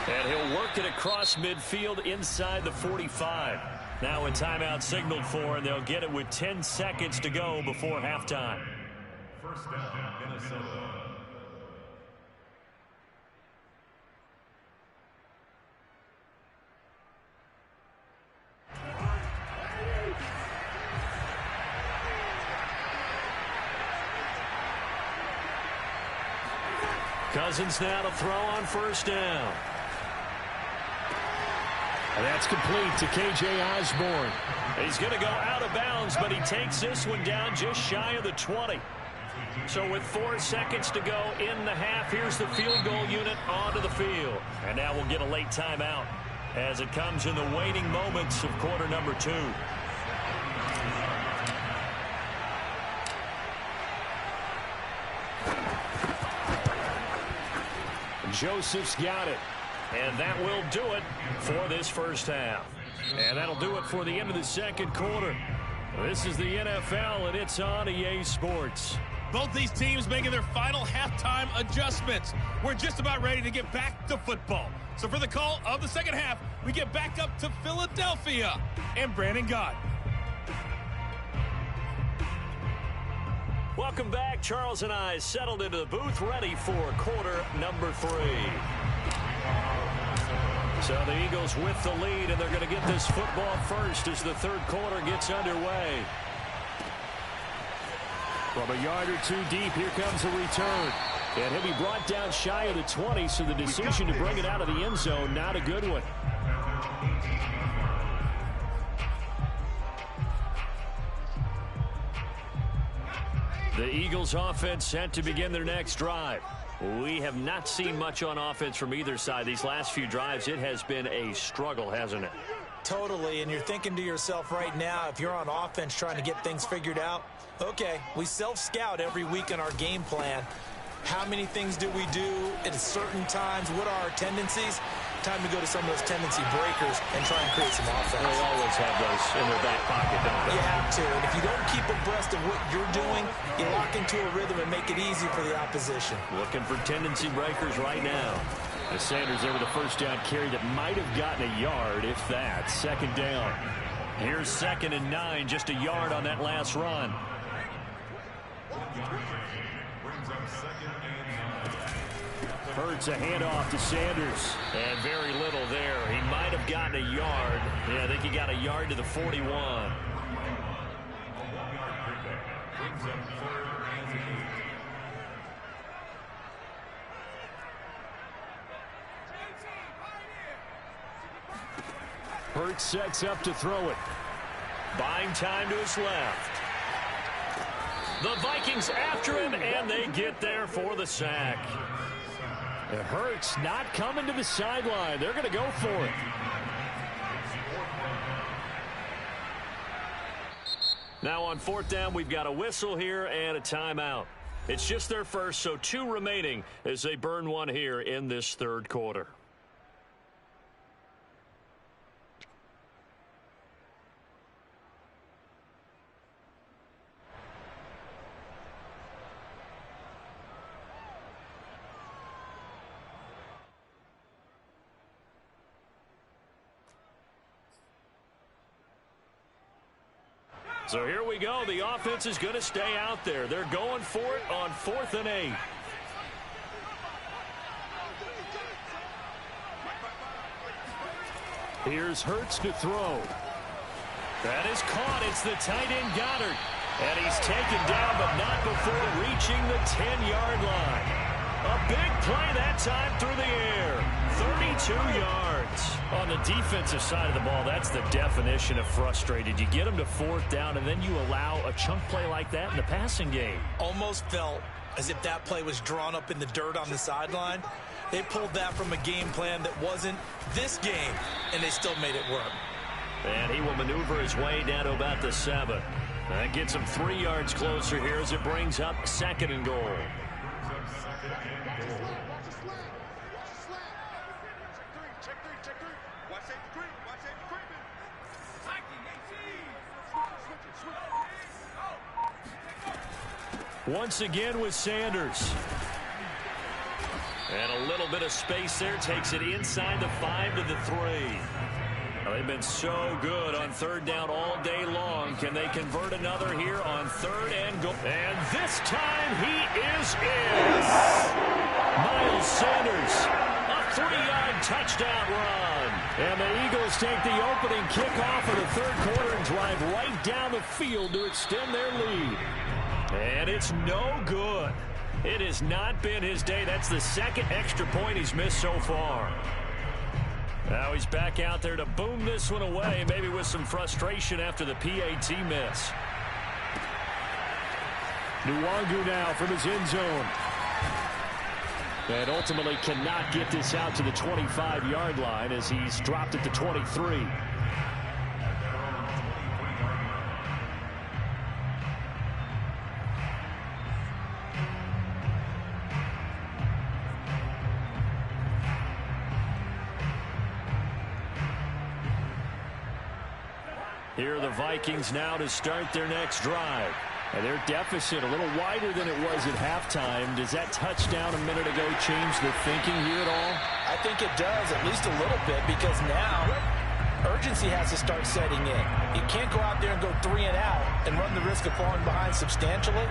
And he'll work it across midfield inside the 45. Now a timeout signaled for, and they'll get it with 10 seconds to go before halftime. First down, Minnesota. Cousins now to throw on 1st down. And that's complete to K.J. Osborne. He's going to go out of bounds, but he takes this one down just shy of the 20. So with 4 seconds to go in the half, here's the field goal unit onto the field. And now we'll get a late timeout as it comes in the waning moments of quarter number 2. Joseph's got it. And that will do it for this first half. And that'll do it for the end of the second quarter. This is the NFL, and it's on EA Sports. Both these teams making their final halftime adjustments. We're just about ready to get back to football. So for the call of the second half, we get back up to Philadelphia and Brandon Gott. Welcome back. Charles and I settled into the booth ready for quarter number 3. So the Eagles with the lead, and they're going to get this football first as the third quarter gets underway. From a yard or two deep, here comes a return. And he'll be brought down shy of the 20, so the decision to bring it out of the end zone, not a good one. The Eagles offense set to begin their next drive. We have not seen much on offense from either side. These last few drives, it has been a struggle, hasn't it? Totally, and you're thinking to yourself right now, if you're on offense trying to get things figured out, okay, we self-scout every week in our game plan. How many things do we do at certain times? What are our tendencies? Time to go to some of those tendency breakers and try and create some offense. They always have those in their back pocket, don't they? You have to, and if you don't keep abreast of what you're doing, you lock into a rhythm and make it easy for the opposition. Looking for tendency breakers right now. As Sanders there with a first down carry that might have gotten a yard, if that. Second down. Here's 2nd and 9, just a yard on that last run. Hurts a handoff to Sanders. And very little there. He might have gotten a yard. Yeah, I think he got a yard to the 41. Hurts sets up to throw it. Buying time to his left. The Vikings after him, and they get there for the sack. It hurts not coming to the sideline. They're going to go for it. Now on 4th down, we've got a whistle here and a timeout. It's just their first, so 2 remaining as they burn one here in this third quarter. So here we go. The offense is going to stay out there. They're going for it on 4th and 8. Here's Hurts to throw. That is caught. It's the tight end Goddard. And he's taken down, but not before reaching the 10-yard line. A big play that time through the air. 32 yards. On the defensive side of the ball, that's the definition of frustrated. You get them to 4th down, and then you allow a chunk play like that in the passing game. Almost felt as if that play was drawn up in the dirt on the sideline. They pulled that from a game plan that wasn't this game, and they still made it work. And he will maneuver his way down to about the 7. That gets him 3 yards closer here as it brings up 2nd and goal. Once again with Sanders. And a little bit of space there. Takes it inside the 5 to the 3. Well, they've been so good on 3rd down all day long. Can they convert another here on 3rd and goal? And this time he is in. Miles Sanders, a 3-yard touchdown run. And the Eagles take the opening kickoff of the 3rd quarter and drive right down the field to extend their lead. And it's no good. It has not been his day. That's the 2nd extra point he's missed so far. Now he's back out there to boom this one away, maybe with some frustration after the PAT miss. Nwangu now from his end zone. And ultimately cannot get this out to the 25-yard line as he's dropped at the 23. Here are the Vikings now to start their next drive. And their deficit a little wider than it was at halftime. Does that touchdown a minute ago change the thinking here at all? I think it does, at least a little bit, because now urgency has to start setting in. You can't go out there and go 3 and out and run the risk of falling behind substantially,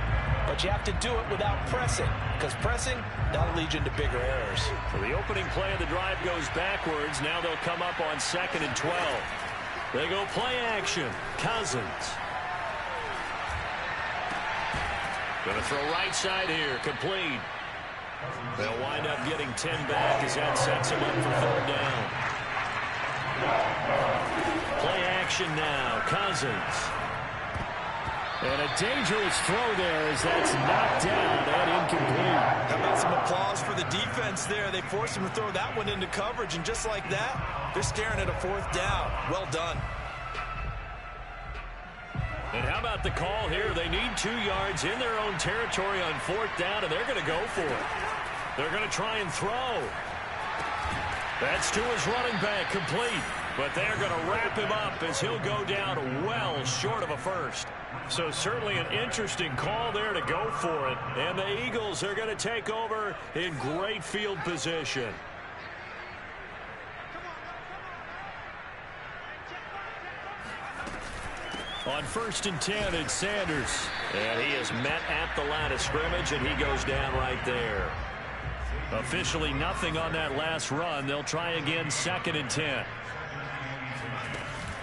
but you have to do it without pressing, because pressing, that'll lead you into bigger errors. So the opening play of the drive goes backwards. Now they'll come up on 2nd and 12. They go play action. Cousins. Going to throw right side here. Complete. They'll wind up getting 10 back as that sets him up for 3rd down. Play action now. Cousins. And a dangerous throw there as that's knocked down and incomplete. How about some applause for the defense there? They forced him to throw that one into coverage, and just like that, they're staring at a 4th down. Well done. And how about the call here? They need 2 yards in their own territory on 4th down, and they're going to go for it. They're going to try and throw. That's to his running back, complete. But they're going to wrap him up as he'll go down well short of a first. So certainly an interesting call there to go for it. And the Eagles are going to take over in great field position. On 1st and 10, it's Sanders. And he is met at the line of scrimmage, and he goes down right there. Officially nothing on that last run. They'll try again 2nd and 10.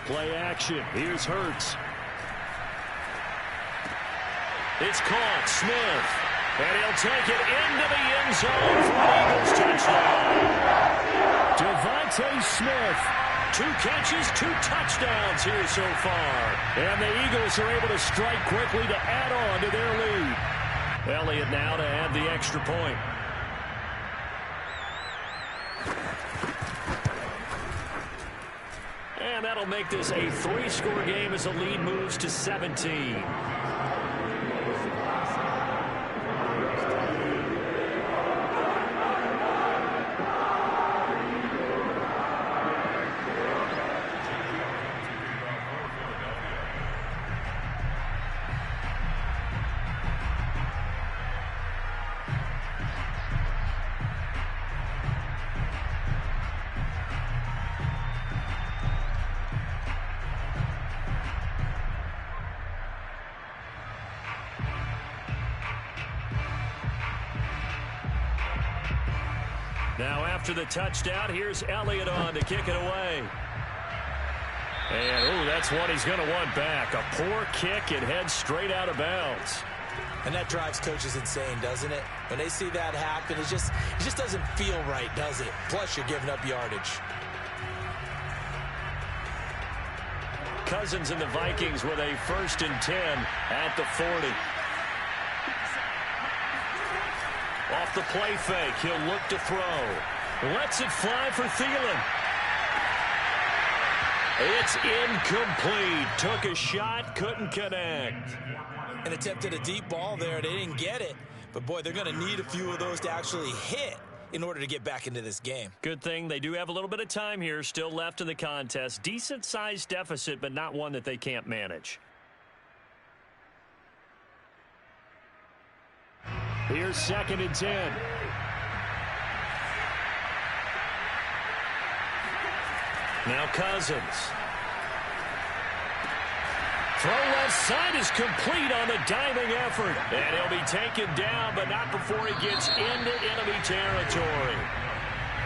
Play action. Here's Hurts. It's caught. Smith. And he'll take it into the end zone for an Eagles touchdown. Devontae Smith. 2 catches, 2 touchdowns here so far. And the Eagles are able to strike quickly to add on to their lead. Elliott now to add the extra point. And that'll make this a 3-score game as the lead moves to 17. Now after the touchdown, here's Elliott on to kick it away. And, that's what he's going to want back. A poor kick. It heads straight out of bounds. And that drives coaches insane, doesn't it? When they see that happen, it just doesn't feel right, does it? Plus, you're giving up yardage. Cousins and the Vikings with a 1st and 10 at the 40. Off the play fake, he'll look to throw. Lets it fly for Thielen. It's incomplete. Took a shot, couldn't connect. And attempted a deep ball there. They didn't get it. But, boy, they're going to need a few of those to actually hit in order to get back into this game. Good thing they do have a little bit of time here still left in the contest. Decent-sized deficit, but not one that they can't manage. Here's 2nd and 10. Now Cousins. Throw left side is complete on the diving effort. And he'll be taken down, but not before he gets into enemy territory.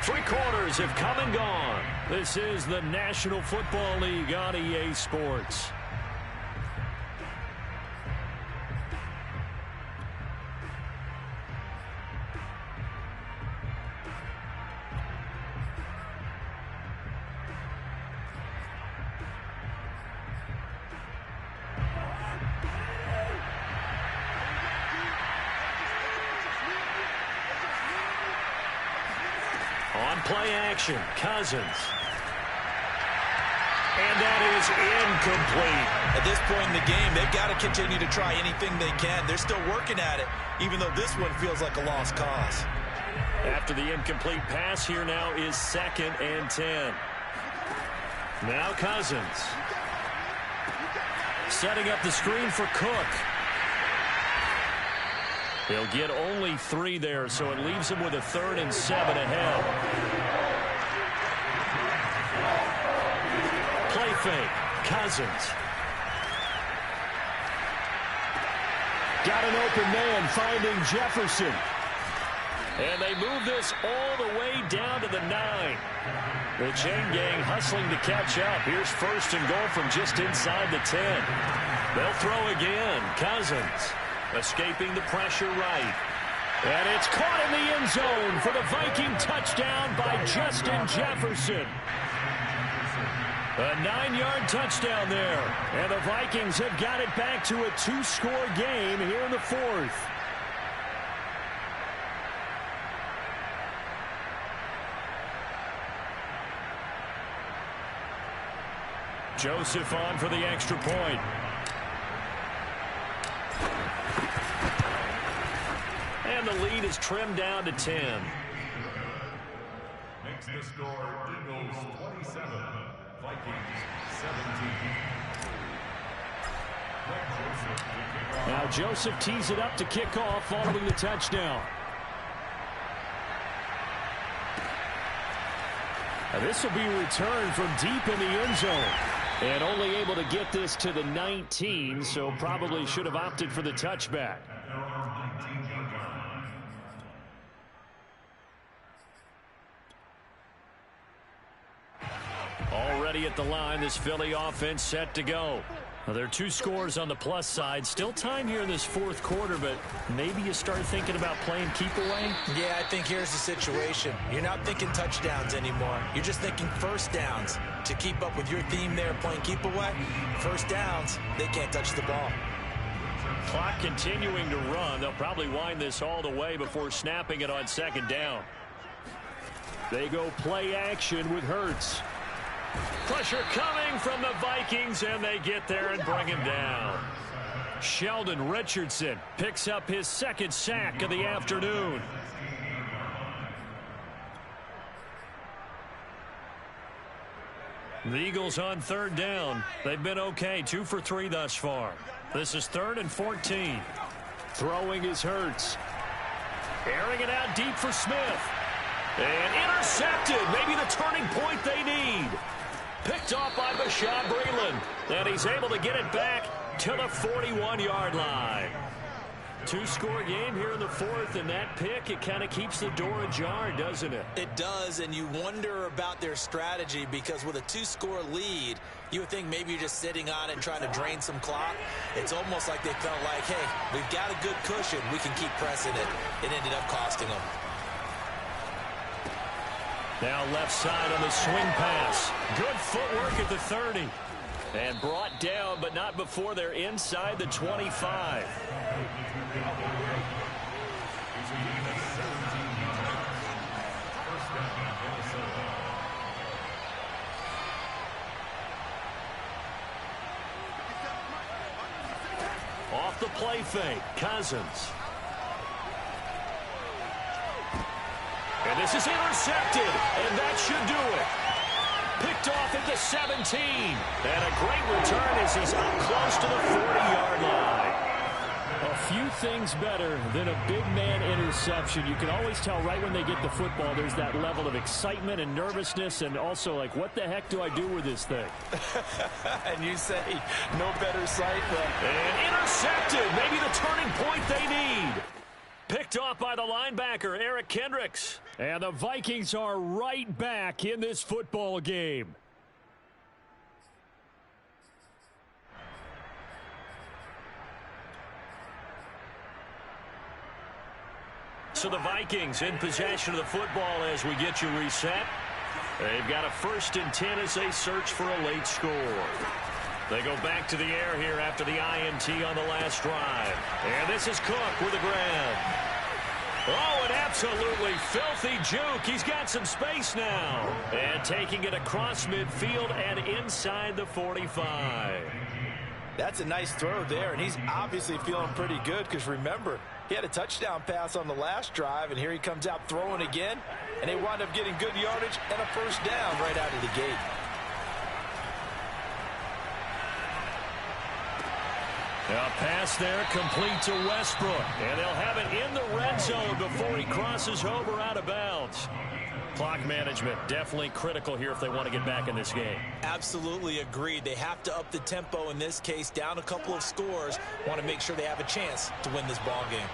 3 quarters have come and gone. This is the National Football League on EA Sports. On play action, Cousins. And that is incomplete. At this point in the game, they've got to continue to try anything they can. They're still working at it, even though this one feels like a lost cause. After the incomplete pass, here now is 2nd and 10. Now Cousins. Setting up the screen for Cook. They'll get only 3 there, so it leaves him with a 3rd and 7 ahead. fake. Cousins. Got an open man finding Jefferson. And they move this all the way down to the 9. The chain gang hustling to catch up. Here's first and goal from just inside the 10. They'll throw again. Cousins escaping the pressure right. And it's caught in the end zone for the Viking touchdown by Justin Jefferson. A 9-yard touchdown there. And the Vikings have got it back to a 2-score game here in the 4th. Joseph on for the extra point. And the lead is trimmed down to 10. Makes the score Eagles 27, Vikings 17. Now Joseph tees it up to kick off following the touchdown. Now this will be returned from deep in the end zone. And only able to get this to the 19, so probably should have opted for the touchback. Already at the line, this Philly offense set to go. Now, there are 2 scores on the plus side. Still time here in this 4th quarter, but maybe you start thinking about playing keep away? Yeah, I think here's the situation. You're not thinking touchdowns anymore. You're just thinking first downs. To keep up with your theme there, playing keep away, first downs, they can't touch the ball. Clock continuing to run. They'll probably wind this all the way before snapping it on 2nd down. They go play action with Hurts. Pressure coming from the Vikings, and they get there and bring him down. Sheldon Richardson picks up his 2nd sack of the afternoon. The Eagles on 3rd down. They've been okay, 2 for 3 thus far. This is 3rd and 14. Throwing is Hurts. Airing it out deep for Smith. And intercepted. Maybe the turning point they need. Picked off by Bashaud Breeland. And he's able to get it back to the 41-yard line. 2-score game here in the 4th, and that pick, it kind of keeps the door ajar, doesn't it? It does, and you wonder about their strategy because with a 2-score lead, you would think maybe you're just sitting on it and trying to drain some clock. It's almost like they felt like, hey, we've got a good cushion. We can keep pressing it. It ended up costing them. Now left side on the swing pass. Good footwork at the 30. And brought down, but not before they're inside the 25. Off the play fake, Cousins. And this is intercepted, and that should do it. Picked off at the 17. And a great return as he's up close to the 40-yard line. A few things better than a big man interception. You can always tell right when they get the football, there's that level of excitement and nervousness, and also like, what the heck do I do with this thing? And you say, no better sight. And intercepted. Maybe the turning point they need. Picked off by the linebacker, Eric Kendricks. And the Vikings are right back in this football game. So the Vikings in possession of the football as we get you reset. They've got a 1st and 10 as they search for a late score. They go back to the air here after the INT on the last drive. And this is Cook with a grab. Oh, an absolutely filthy juke. He's got some space now. And taking it across midfield and inside the 45. That's a nice throw there, and he's obviously feeling pretty good because remember, he had a touchdown pass on the last drive, and here he comes out throwing again, and they wind up getting good yardage and a 1st down right out of the gate. A pass there complete to Westbrook. And they'll have it in the red zone before he crosses over out of bounds. Clock management definitely critical here if they want to get back in this game. Absolutely agreed. They have to up the tempo in this case, down a couple of scores. Want to make sure they have a chance to win this ball game.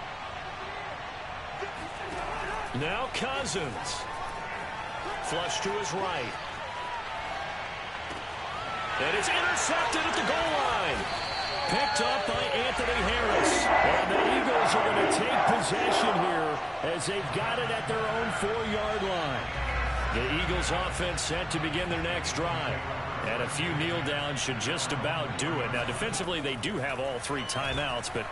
Now Cousins. Flush to his right. And it's intercepted at the goal line. Picked up by Anthony Harris. And the Eagles are going to take possession here as they've got it at their own 4-yard line. The Eagles offense set to begin their next drive. And a few kneel downs should just about do it. Now defensively they do have all 3 timeouts, but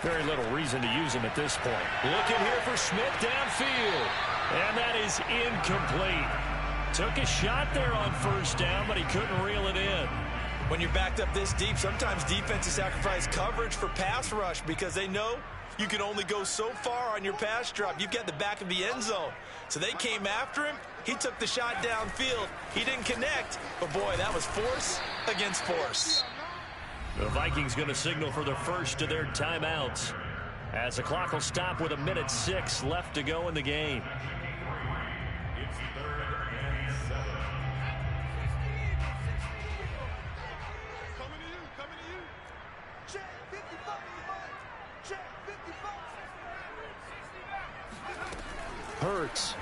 very little reason to use them at this point. Looking here for Smith downfield. And that is incomplete. Took a shot there on first down, but he couldn't reel it in. When you're backed up this deep, sometimes defenses sacrifice coverage for pass rush because they know you can only go so far on your pass drop. You've got the back of the end zone. So they came after him. He took the shot downfield. He didn't connect. But, boy, that was force against force. The Vikings going to signal for the first of their timeouts as the clock will stop with 1:06 left to go in the game. It's 3rd and 7. Coming to you. Check 55. Check 55. Hurts.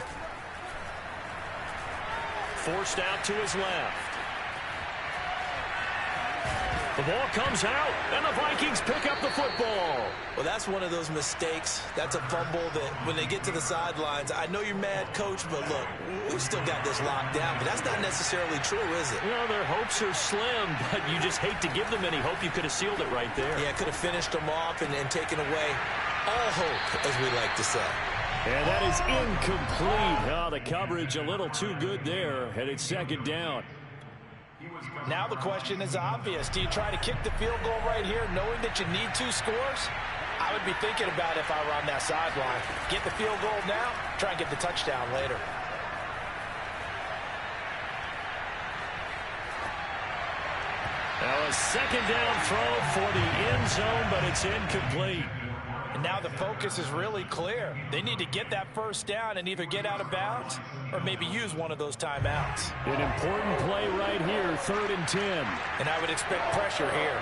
Forced out to his left. The ball comes out, and the Vikings pick up the football. Well, that's one of those mistakes. That's a fumble that when they get to the sidelines, I know you're mad, Coach, but look, we've still got this locked down. But that's not necessarily true, is it? You know, their hopes are slim, but you just hate to give them any hope. You could have sealed it right there. Yeah, could have finished them off and taken away all hope, as we like to say. And that is incomplete. Oh, the coverage a little too good there, and it's 2nd down. Now the question is obvious. Do you try to kick the field goal right here knowing that you need 2 scores? I would be thinking about it if I were on that sideline. Get the field goal now, try and get the touchdown later. Now a 2nd down throw for the end zone, but it's incomplete. And now the focus is really clear. They need to get that first down and either get out of bounds or maybe use one of those timeouts. An important play right here, 3rd and 10. And I would expect pressure here.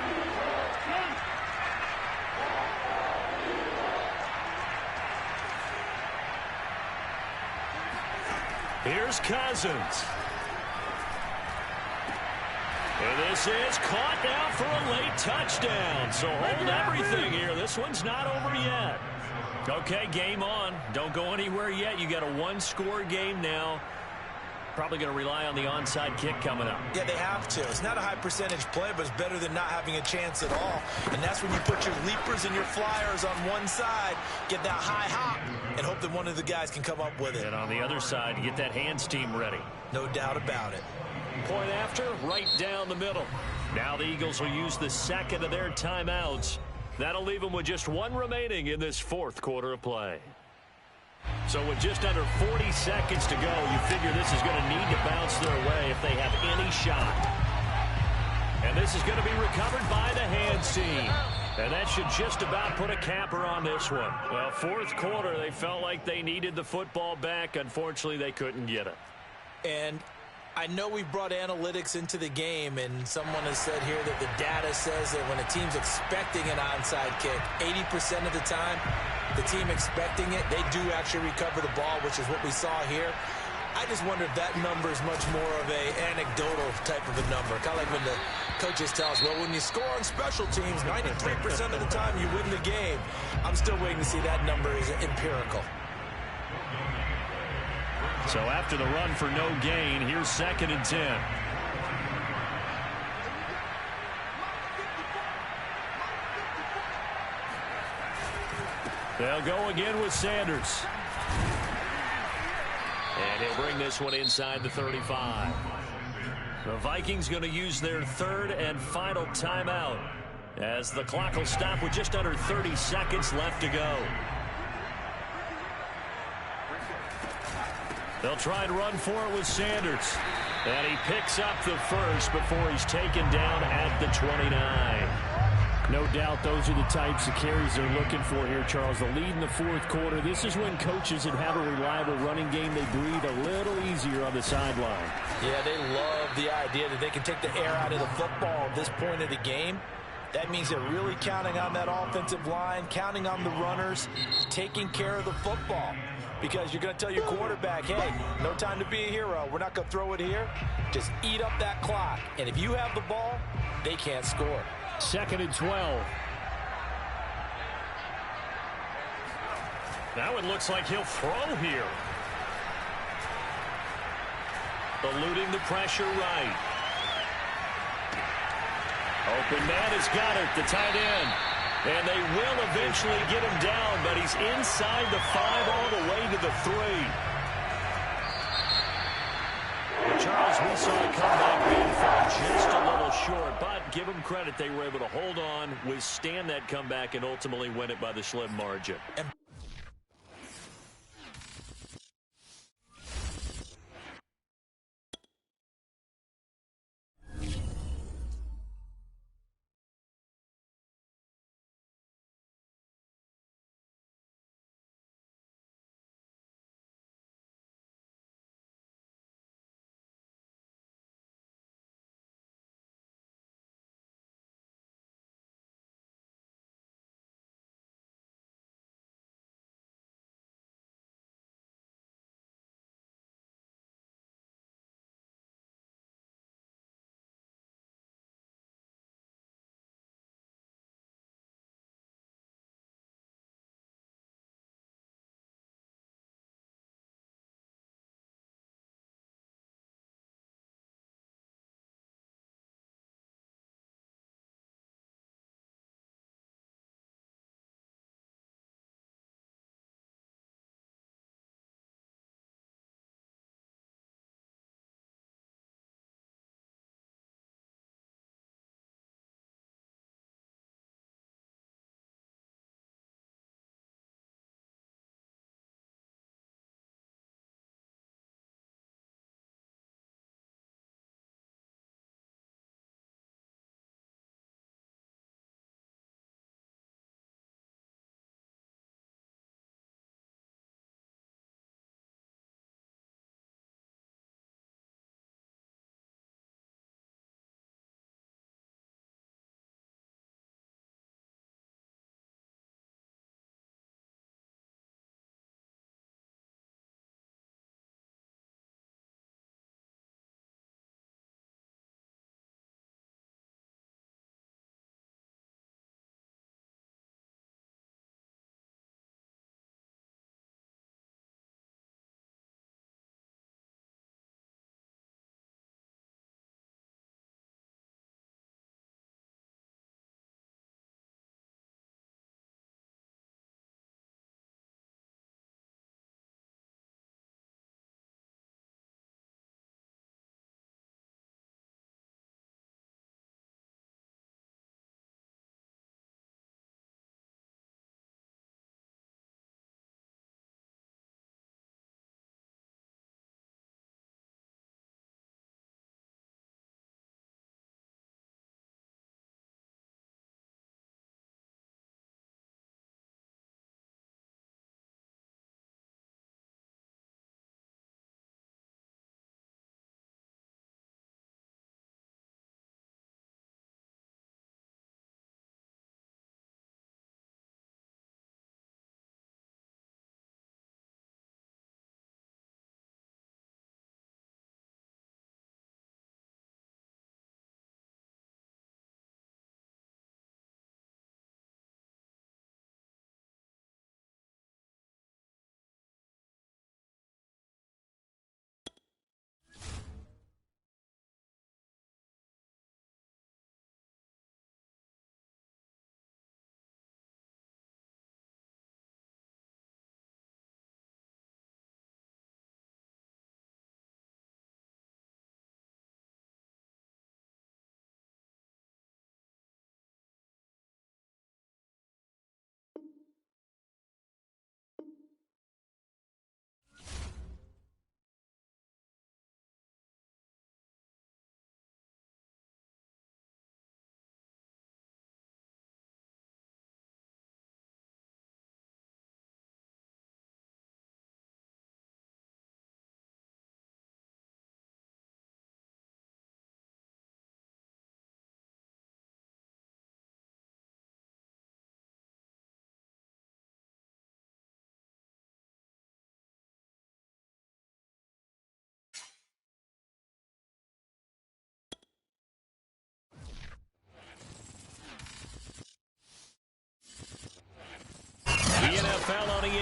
Here's Cousins. And this is caught now for a late touchdown. So hold everything here. This one's not over yet. Okay, game on. Don't go anywhere yet. You got a 1-score game now. Probably going to rely on the onside kick coming up. Yeah, they have to. It's not a high percentage play, but it's better than not having a chance at all. And that's when you put your leapers and your flyers on one side, get that high hop, and hope that one of the guys can come up with it. And on the other side, you get that hands team ready. No doubt about it. Point after, right down the middle. Now the Eagles will use the 2nd of their timeouts. That'll leave them with just 1 remaining in this 4th quarter of play. So with just under 40 seconds to go, you figure this is going to need to bounce their way if they have any shot. And this is going to be recovered by the hands team. And that should just about put a capper on this one. Well, 4th quarter, they felt like they needed the football back. Unfortunately, they couldn't get it. And I know we've brought analytics into the game, and someone has said here that the data says that when a team's expecting an onside kick, 80% of the time, the team expecting it, they do actually recover the ball, which is what we saw here. I just wonder if that number is much more of a anecdotal type of a number. Kind of like when the coaches tell us, well, when you score on special teams, 93% of the time you win the game. I'm still waiting to see that number is empirical. So after the run for no gain, here's 2nd and 10. They'll go again with Sanders. And he'll bring this one inside the 35. The Vikings going to use their 3rd and final timeout as the clock will stop with just under 30 seconds left to go. They'll try and run for it with Sanders. And he picks up the first before he's taken down at the 29. No doubt those are the types of carries they're looking for here, Charles. The lead in the fourth quarter. This is when coaches that have a reliable running game, they breathe a little easier on the sideline. Yeah, they love the idea that they can take the air out of the football at this point of the game. That means they're really counting on that offensive line, counting on the runners, taking care of the football. Because you're going to tell your quarterback, hey, no time to be a hero. We're not going to throw it here. Just eat up that clock. And if you have the ball, they can't score. 2nd and 12. Now it looks like he'll throw here. Eluding the pressure right. Open man has got it, the tight end. And they will eventually get him down, but he's inside the 5 all the way to the 3. Charles, we saw a comeback being fall just a little short, but give them credit. They were able to hold on, withstand that comeback, and ultimately win it by the slim margin.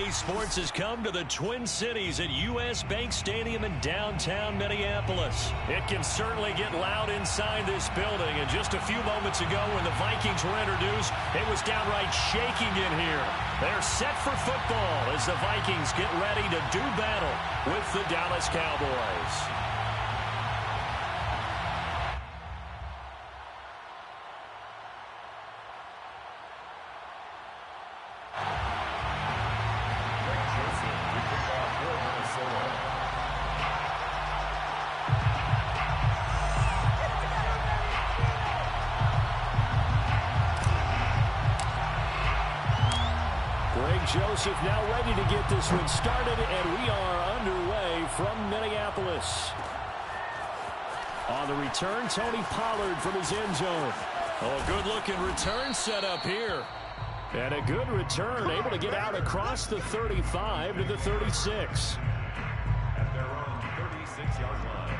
LDotty Sports has come to the Twin Cities at U.S. Bank Stadium in downtown Minneapolis. It can certainly get loud inside this building. And just a few moments ago when the Vikings were introduced, it was downright shaking in here. They're set for football as the Vikings get ready to do battle with the Dallas Cowboys. Joseph now ready to get this one started, and we are underway from Minneapolis. On the return, Tony Pollard from his end zone. Oh, good-looking return set up here. And a good return, able to get out across the 35 to the 36. At their own 36-yard line.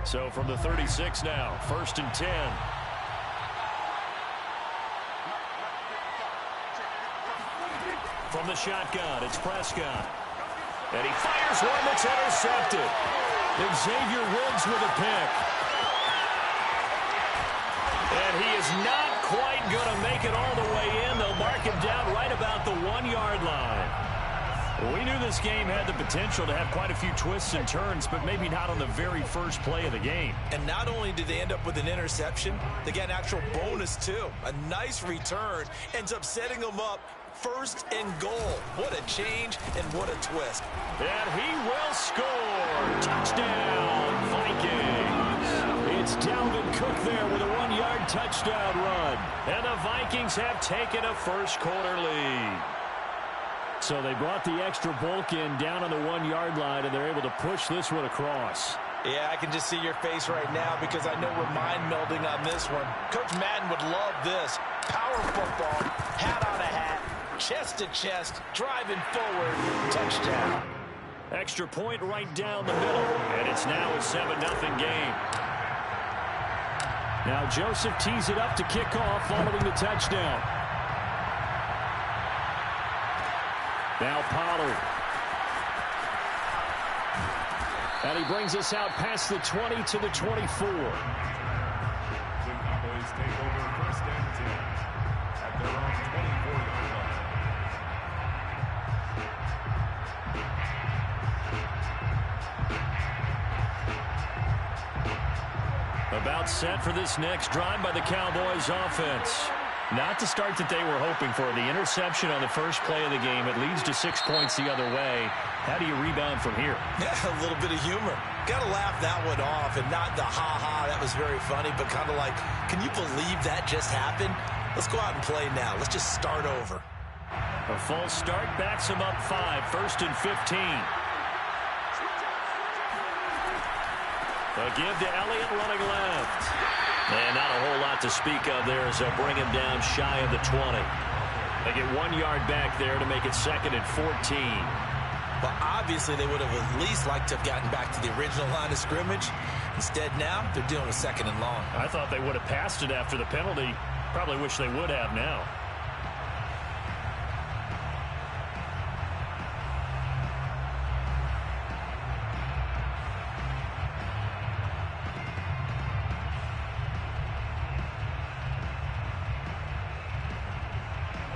So from the 36 now, 1st and 10. From the shotgun, it's Prescott. And he fires one that's intercepted. Xavier Woods with a pick. And he is not quite going to make it all the way in. They'll mark him down right about the 1-yard line. We knew this game had the potential to have quite a few twists and turns, but maybe not on the very first play of the game. And not only did they end up with an interception, they got an actual bonus, too. A nice return ends up setting them up 1st and goal. What a change and what a twist. And he will score. Touchdown, Vikings. It's Dalvin Cook there with a 1-yard touchdown run. And the Vikings have taken a first-quarter lead. So they brought the extra bulk in down on the 1-yard line, and they're able to push this one across. Yeah, I can just see your face right now because I know we're mind melding on this one. Coach Madden would love this. Power football, hat on a hat, chest to chest, driving forward, touchdown. Extra point right down the middle, and it's now a 7-0 game. Now Joseph tees it up to kick off following the touchdown. Now Pollard. And he brings us out past the 20 to the 24. The Cowboys take over 1st and 10 at their own 24-yard line. About set for this next drive by the Cowboys offense. Not the start that they were hoping for. The interception on the first play of the game. It leads to 6 points the other way. How do you rebound from here? Yeah, a little bit of humor. Got to laugh that one off, and not the ha-ha, that was very funny, but kind of like, can you believe that just happened? Let's go out and play now. Let's just start over. A false start backs him up 5, 1st and 15. A give to Elliott running left. And not a whole lot to speak of there as they'll bring him down shy of the 20. They get 1 yard back there to make it 2nd and 14. But obviously they would have at least liked to have gotten back to the original line of scrimmage. Instead now, they're dealing with 2nd and long. I thought they would have passed it after the penalty. Probably wish they would have now.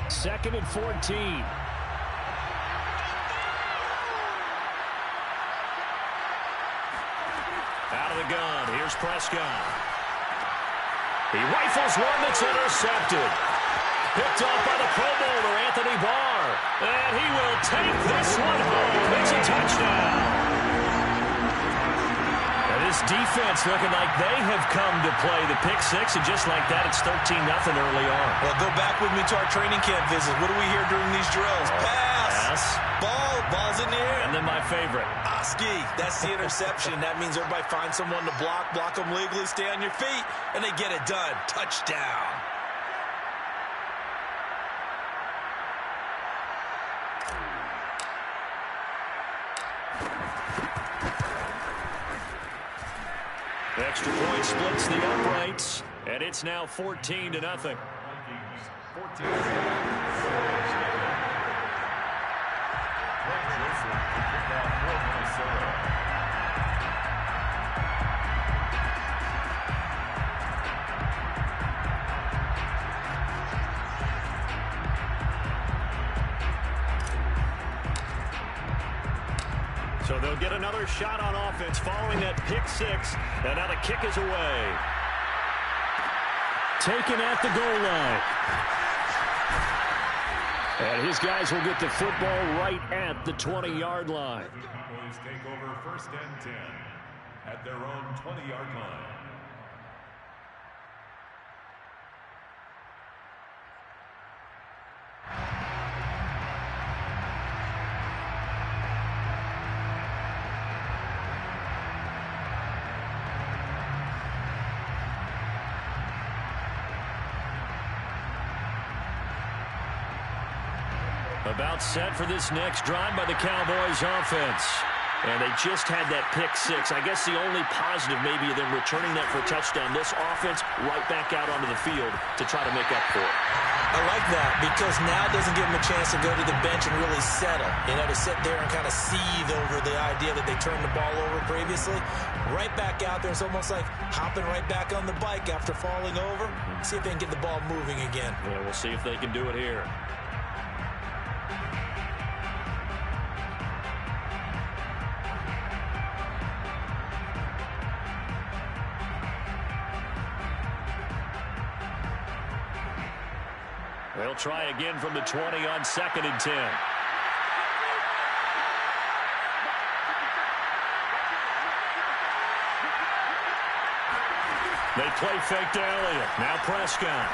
Second and 14. Out of the gun. Here's Prescott. He rifles one that's intercepted. Picked off by the Pro Bowler, Anthony Barr. And he will take this one home. It's a touchdown. This defense looking like they have come to play the pick six, and just like that, it's 13-0 early on. Well, go back with me to our training camp visit. What do we hear during these drills? Pass. Ball's in the air. And then my favorite. Oski, that's the interception. That means everybody finds someone to block them legally, stay on your feet, and they get it done. Touchdown. Extra point splits the uprights, and it's now 14-0. 14 seconds. Greg Joseph to kick off for Minnesota. So they'll get another shot on offense following that pick six. And now the kick is away. Taken at the goal line. And his guys will get the football right at the 20-yard line. The Cowboys take over 1st and 10 at their own 20-yard line. About set for this next drive by the Cowboys offense. And they just had that pick six. I guess the only positive maybe of them returning that for a touchdown. This offense right back out onto the field to try to make up for it. I like that because now it doesn't give them a chance to go to the bench and really settle. You know, to sit there and kind of seethe over the idea that they turned the ball over previously. Right back out there. It's almost like hopping right back on the bike after falling over. See if they can get the ball moving again. Yeah, we'll see if they can do it here. They'll try again from the 20 on 2nd and 10. They play fake to Elliott. Now Prescott.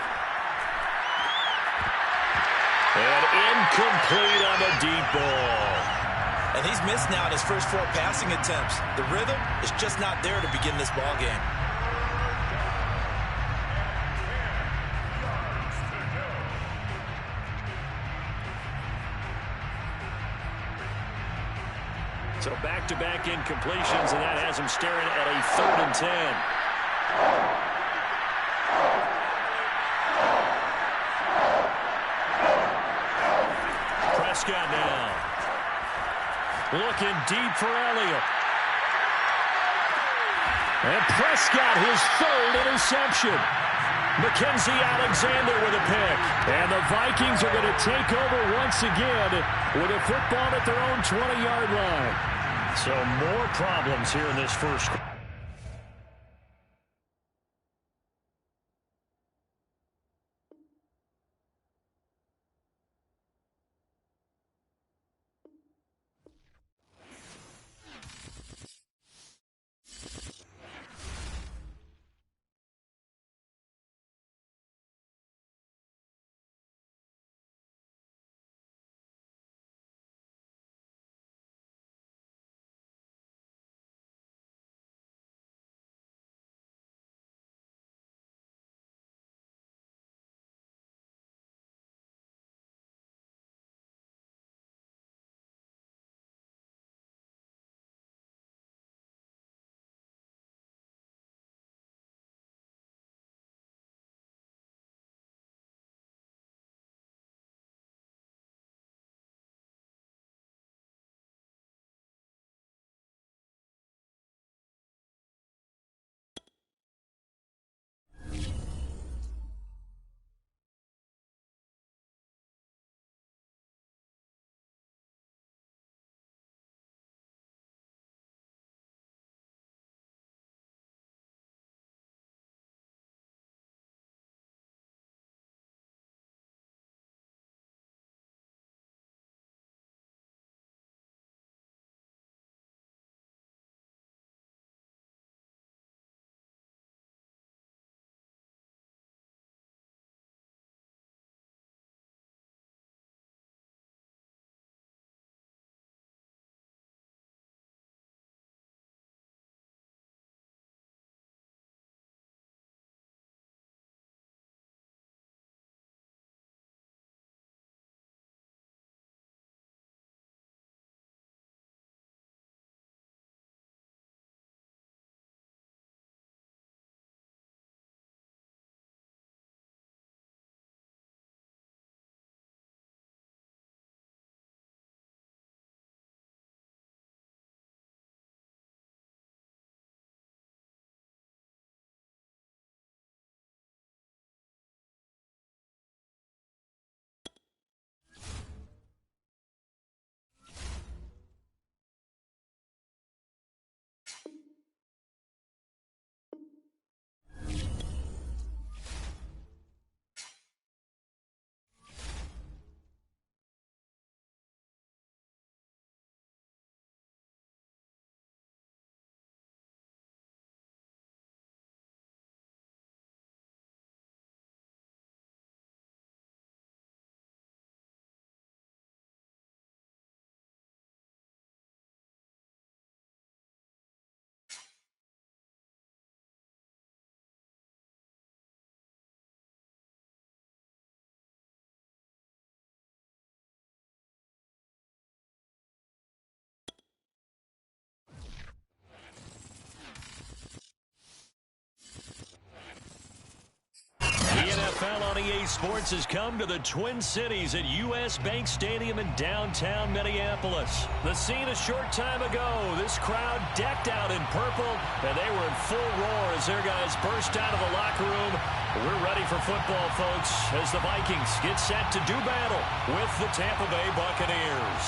And incomplete on the deep ball. And he's missed now in his first 4 passing attempts. The rhythm is just not there to begin this ball game. So back-to-back incompletions, and that has him staring at a 3rd and 10. Prescott now. Looking deep for Elliott. And Prescott, his 3rd interception. Mackenzie Alexander with a pick. And the Vikings are going to take over once again with a football at their own 20-yard line. So more problems here in this first quarter. sports has come to the Twin Cities at U.S. Bank Stadium in downtown Minneapolis. The scene a short time ago, this crowd decked out in purple, and they were in full roar as their guys burst out of the locker room. We're ready for football, folks, as the Vikings get set to do battle with the Tampa Bay Buccaneers.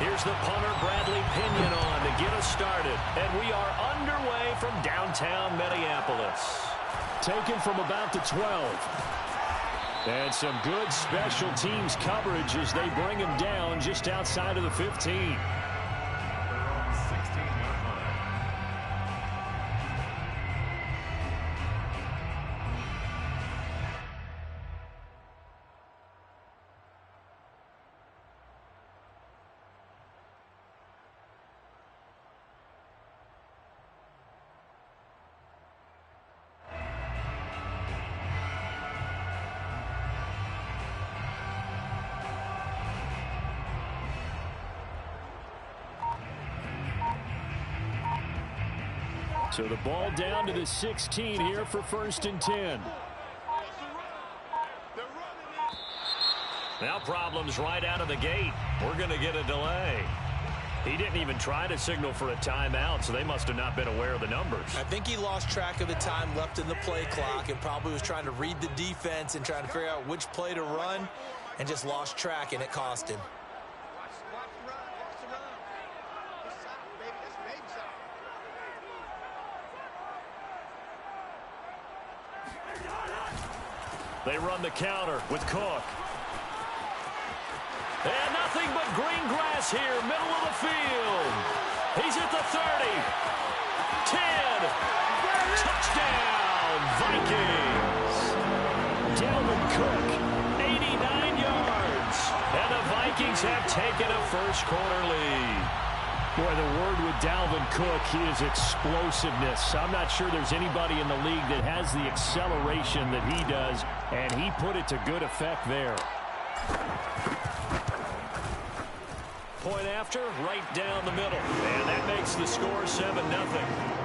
Here's the punter, Bradley Pinion, on to get us started. And we are underway from downtown Minneapolis. Taken from about the 12. And some good special teams coverage as they bring him down just outside of the 15. So the ball down to the 16 here for 1st and 10. Now problems right out of the gate. We're going to get a delay. He didn't even try to signal for a timeout, so they must have not been aware of the numbers. I think he lost track of the time left in the play clock and probably was trying to read the defense and trying to figure out which play to run and just lost track, and it cost him. They run the counter with Cook. And nothing but green grass here, middle of the field. He's at the 30. 10. Touchdown, Vikings. Dalvin Cook, 89 yards. And the Vikings have taken a first-quarter lead. boy, the word with Dalvin Cook, he is explosiveness. I'm not sure there's anybody in the league that has the acceleration that he does, and he put it to good effect there. Point after, right down the middle. And that makes the score 7-0.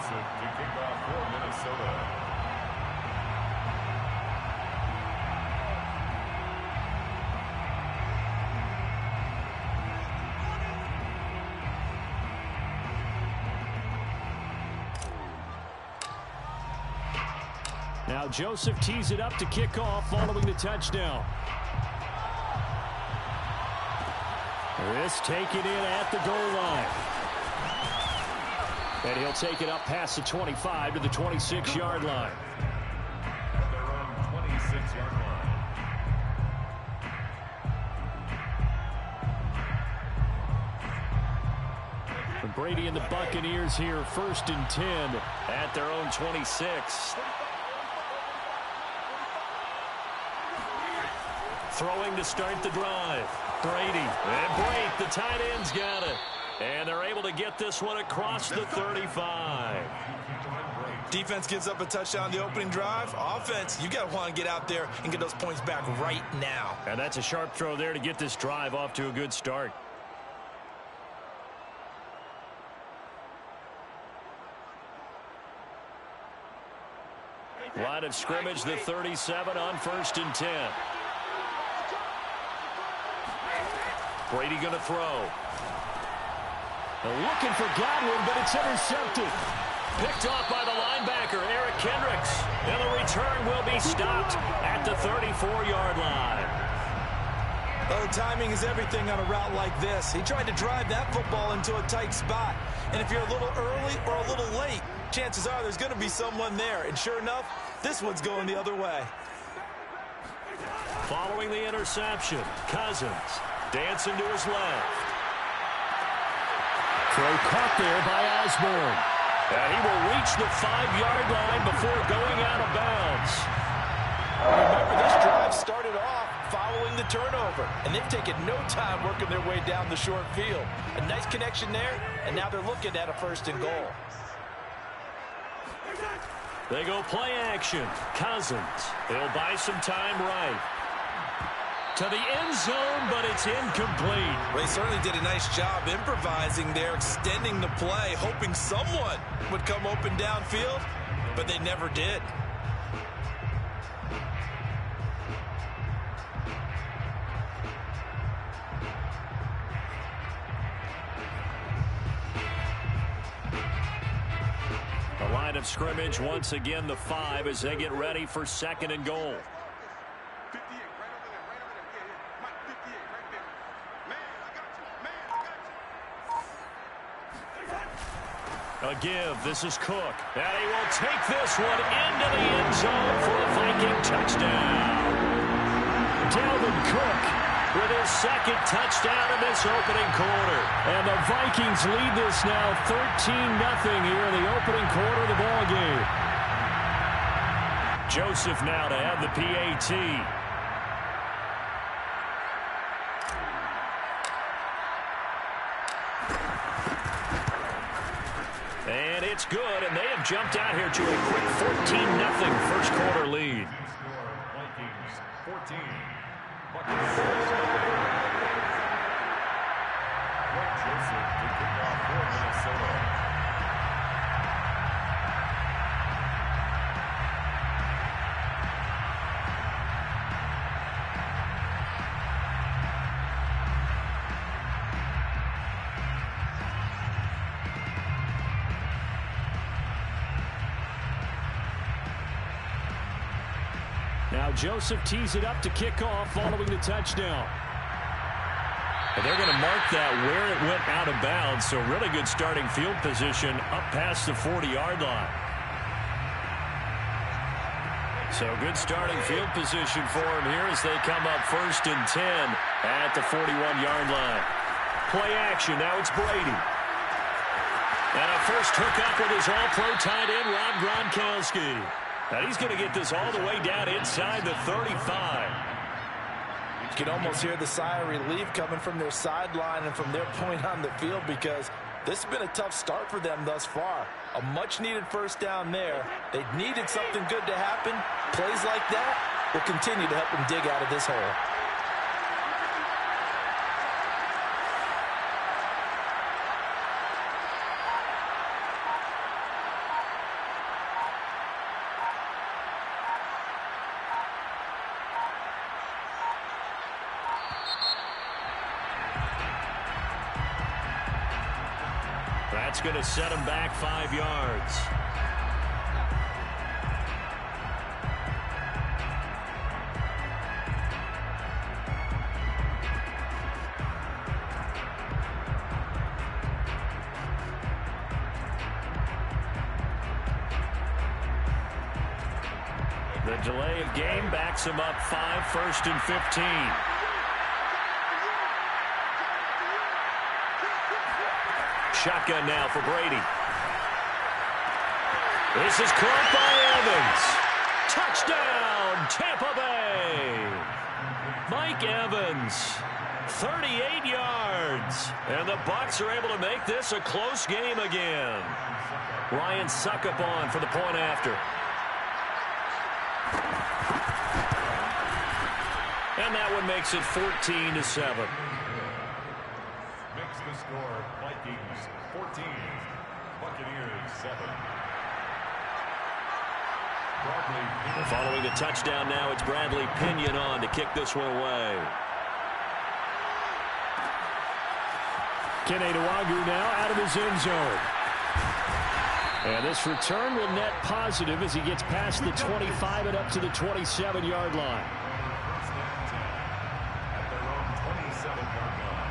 To kick off for Minnesota. Now Joseph tees it up to kick off following the touchdown. This taken in at the goal line. And he'll take it up past the 25 to the 26-yard line. Their own 26-yard line. Brady and the Buccaneers here, 1st and 10 at their own 26. Throwing to start the drive. Brady. And Brake, the tight end's got it. And they're able to get this one across the 35. Defense gives up a touchdown the opening drive. Offense, you got to want to get out there and get those points back right now. And that's a sharp throw there to get this drive off to a good start. Line of scrimmage, the 37 on 1st and 10. Brady going to throw. Looking for Godwin, but it's intercepted. Picked off by the linebacker, Eric Kendricks. And the return will be stopped at the 34-yard line. Well, timing is everything on a route like this. He tried to drive that football into a tight spot. And if you're a little early or a little late, chances are there's going to be someone there. And sure enough, this one's going the other way. Following the interception, Cousins dancing to his left. Throw caught there by Osborne. And he will reach the 5-yard line before going out of bounds. Remember, this drive started off following the the turnover, and they've taken no time working their way down the short field. A nice connection there, and now they're looking at a 1st and goal. They go play action. Cousins. He'll buy some time right. To the end zone, but it's incomplete. They certainly did a nice job improvising there, extending the play, hoping someone would come open downfield, but they never did. The line of scrimmage, once again, the 5 as they get ready for 2nd and goal. 58, right over there, right over there. Yeah, Mike, 58, right there. Man, I got you. Man, I got you. A give. This is Cook. And he will take this one into the end zone for a Viking touchdown. Dalvin Cook with his 2nd touchdown in this opening quarter. And the Vikings lead this now 13-0 here in the opening quarter of the ball game. Joseph now to have the PAT. And it's good, and they have jumped out here to a quick 14-0 first quarter lead. Vikings 14. Joseph to kick off for Minnesota. Now Joseph tees it up to kick off following the touchdown. And they're going to mark that where it went out of bounds, so really good starting field position up past the 40-yard line. So good starting field position for him here as they come up 1st and 10 at the 41-yard line. Play action, now it's Brady. And a first hookup with his all-pro tight end, Rob Gronkowski. And he's going to get this all the way down inside the 35. You can almost hear the sigh of relief coming from their sideline and from their point on the field because this has been a tough start for them thus far. A much-needed 1st down there. They needed something good to happen. Plays like that will continue to help them dig out of this hole. That's going to set him back 5 yards. The delay of game backs him up 5, 1st and 15. Shotgun now for Brady. This is caught by Evans. Touchdown, Tampa Bay. Mike Evans, 38 yards. And the Bucs are able to make this a close game again. Ryan Suckup on for the point after. And that one makes it 14-7. Makes the score Vikings 14, Buccaneers 7. Following the touchdown now, it's Bradley Pinion on to kick this one away. Kene Nwangwu now out of his end zone. And this return will net positive as he gets past the 25 and up to the 27-yard line. First and 10 at their own 27-yard line.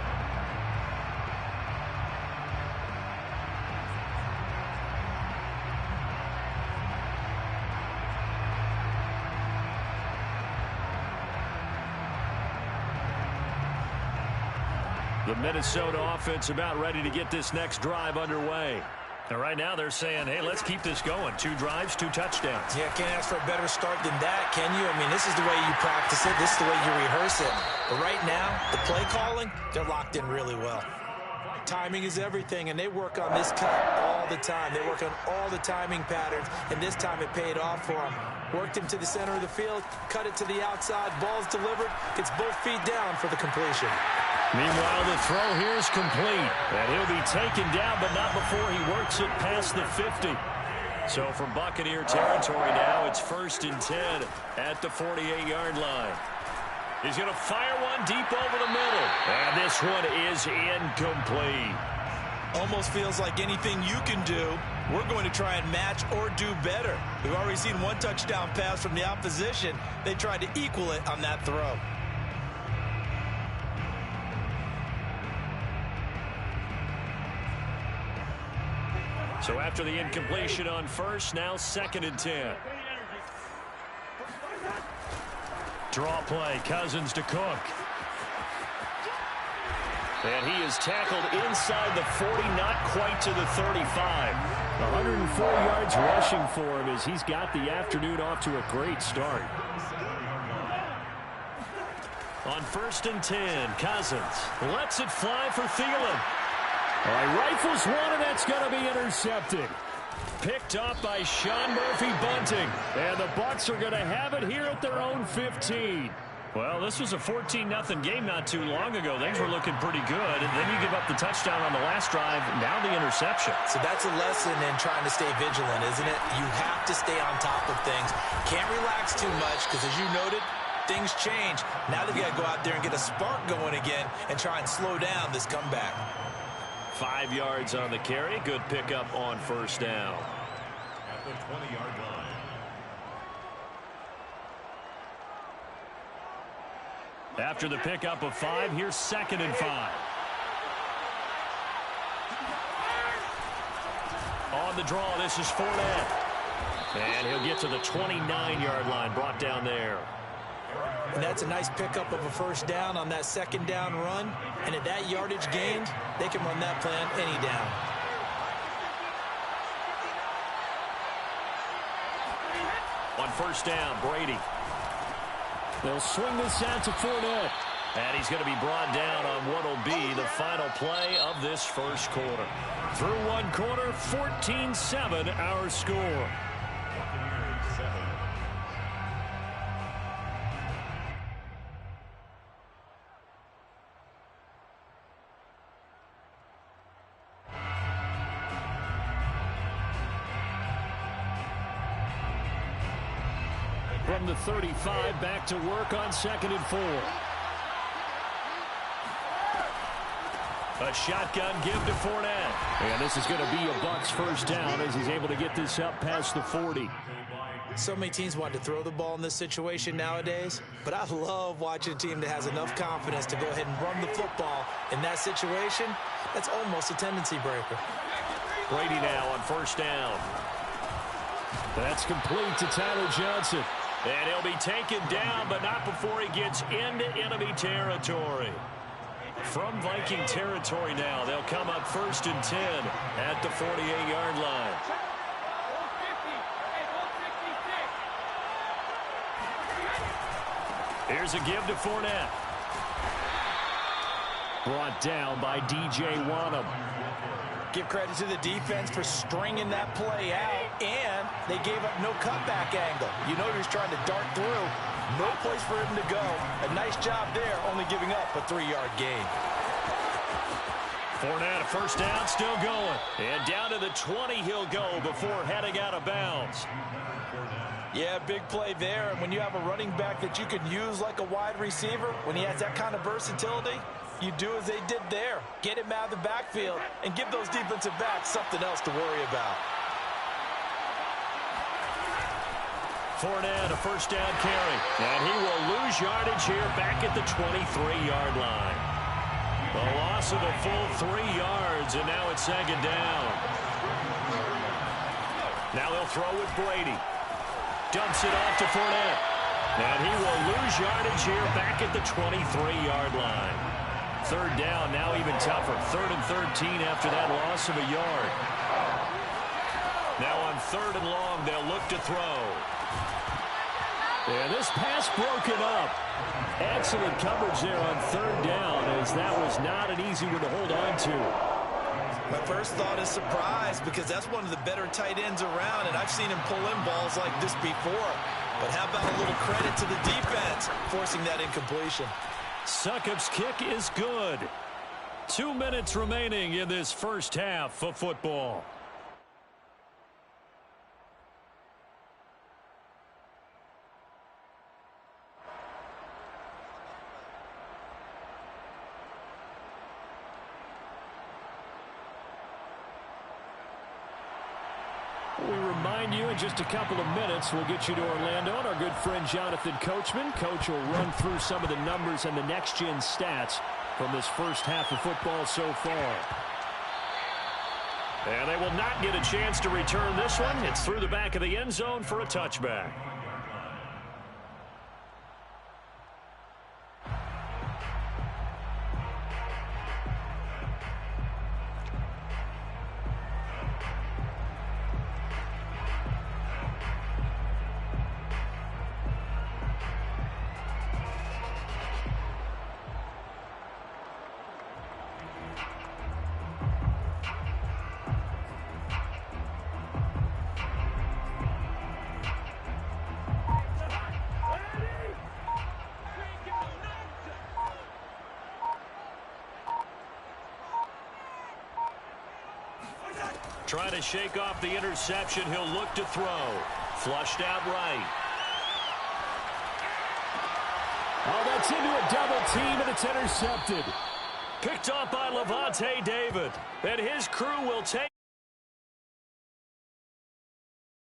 The Minnesota offense about ready to get this next drive underway. And right now they're saying, hey, let's keep this going. 2 drives, 2 touchdowns. Yeah, can't ask for a better start than that, can you? I mean, this is the way you practice it. This is the way you rehearse it. But right now, the play calling, they're locked in really well. Timing is everything, and they work on this cut all the time. They work on all the timing patterns, and this time it paid off for them. Worked him to the center of the field, cut it to the outside, ball's delivered, gets both feet down for the completion. Meanwhile, the throw here is complete, and he'll be taken down, but not before he works it past the 50. So from Buccaneer territory now, it's 1st and 10 at the 48-yard line. He's going to fire one deep over the middle, and this one is incomplete. Almost feels like anything you can do, we're going to try and match or do better. We've already seen 1 touchdown pass from the opposition. They tried to equal it on that throw. So after the incompletion on first, now 2nd and 10. Draw play, Cousins to Cook. And he is tackled inside the 40, not quite to the 35. 104 yards rushing for him as he's got the afternoon off to a great start. On 1st and 10, Cousins lets it fly for Thielen. All right, rifles one, and that's going to be intercepted. Picked up by Sean Murphy-Bunting. And the Bucs are going to have it here at their own 15. Well, this was a 14-0 game not too long ago. Things were looking pretty good, and then you give up the touchdown on the last drive, now the interception. So that's a lesson in trying to stay vigilant, isn't it? You have to stay on top of things. Can't relax too much because, as you noted, things change. Now they've got to go out there and get a spark going again and try and slow down this comeback. 5 yards on the carry. Good pickup on 1st down. At the 20-yard line. After the pickup of 5, here's 2nd and 5. On the draw, this is Fournette. And he'll get to the 29-yard line, brought down there. And that's a nice pickup of a 1st down on that 2nd down run. And at that yardage gained, they can run that play on any down. On 1st down, Brady. They'll swing this out to Fournette. And he's going to be brought down on what will be the final play of this 1st quarter. Through 1 quarter, 14-7 our score. From the 35, back to work on 2nd and 4. A shotgun give to Fournette. And this is going to be a Bucs 1st down as he's able to get this up past the 40. So many teams want to throw the ball in this situation nowadays, but I love watching a team that has enough confidence to go ahead and run the football in that situation. That's almost a tendency breaker. Brady now on 1st down. That's complete to Tyler Johnson. And he'll be taken down, but not before he gets into enemy territory. From Viking territory now, they'll come up 1st and 10 at the 48-yard line. Here's a give to Fournette. Brought down by DJ Wanham. Give credit to the defense for stringing that play out, and they gave up no cutback angle. You know he was trying to dart through. No place for him to go. A nice job there, only giving up a 3-yard gain. Fournette, a 1st down, still going. And down to the 20 he'll go before heading out of bounds. Yeah, big play there. And when you have a running back that you can use like a wide receiver, when he has that kind of versatility, you do as they did there. Get him out of the backfield and give those defensive backs something else to worry about. Fournette, a 1st down carry. And he will lose yardage here back at the 23-yard line. A loss of a full 3 yards, and now it's 2nd down. Now they'll throw with Brady. Dumps it off to Fournette. And he will lose yardage here back at the 23-yard line. 3rd down, now even tougher. 3rd and 13 after that loss of a yard. 3rd and long. They'll look to throw. And this pass broken up. Excellent coverage there on 3rd down, as that was not an easy one to hold on to. My first thought is surprise, because that's one of the better tight ends around, and I've seen him pull in balls like this before. But how about a little credit to the defense forcing that incompletion? Succop's kick is good. 2 minutes remaining in this first half of football. We remind you in just a couple of minutes, we'll get you to Orlando and our good friend Jonathan Coachman. Coach will run through some of the numbers and the next-gen stats from this first half of football so far. And they will not get a chance to return this one. It's through the back of the end zone for a touchback. Trying to shake off the interception. He'll look to throw. Flushed out right. Oh, that's into a double team, and it's intercepted. Picked off by Levante David. And his crew will take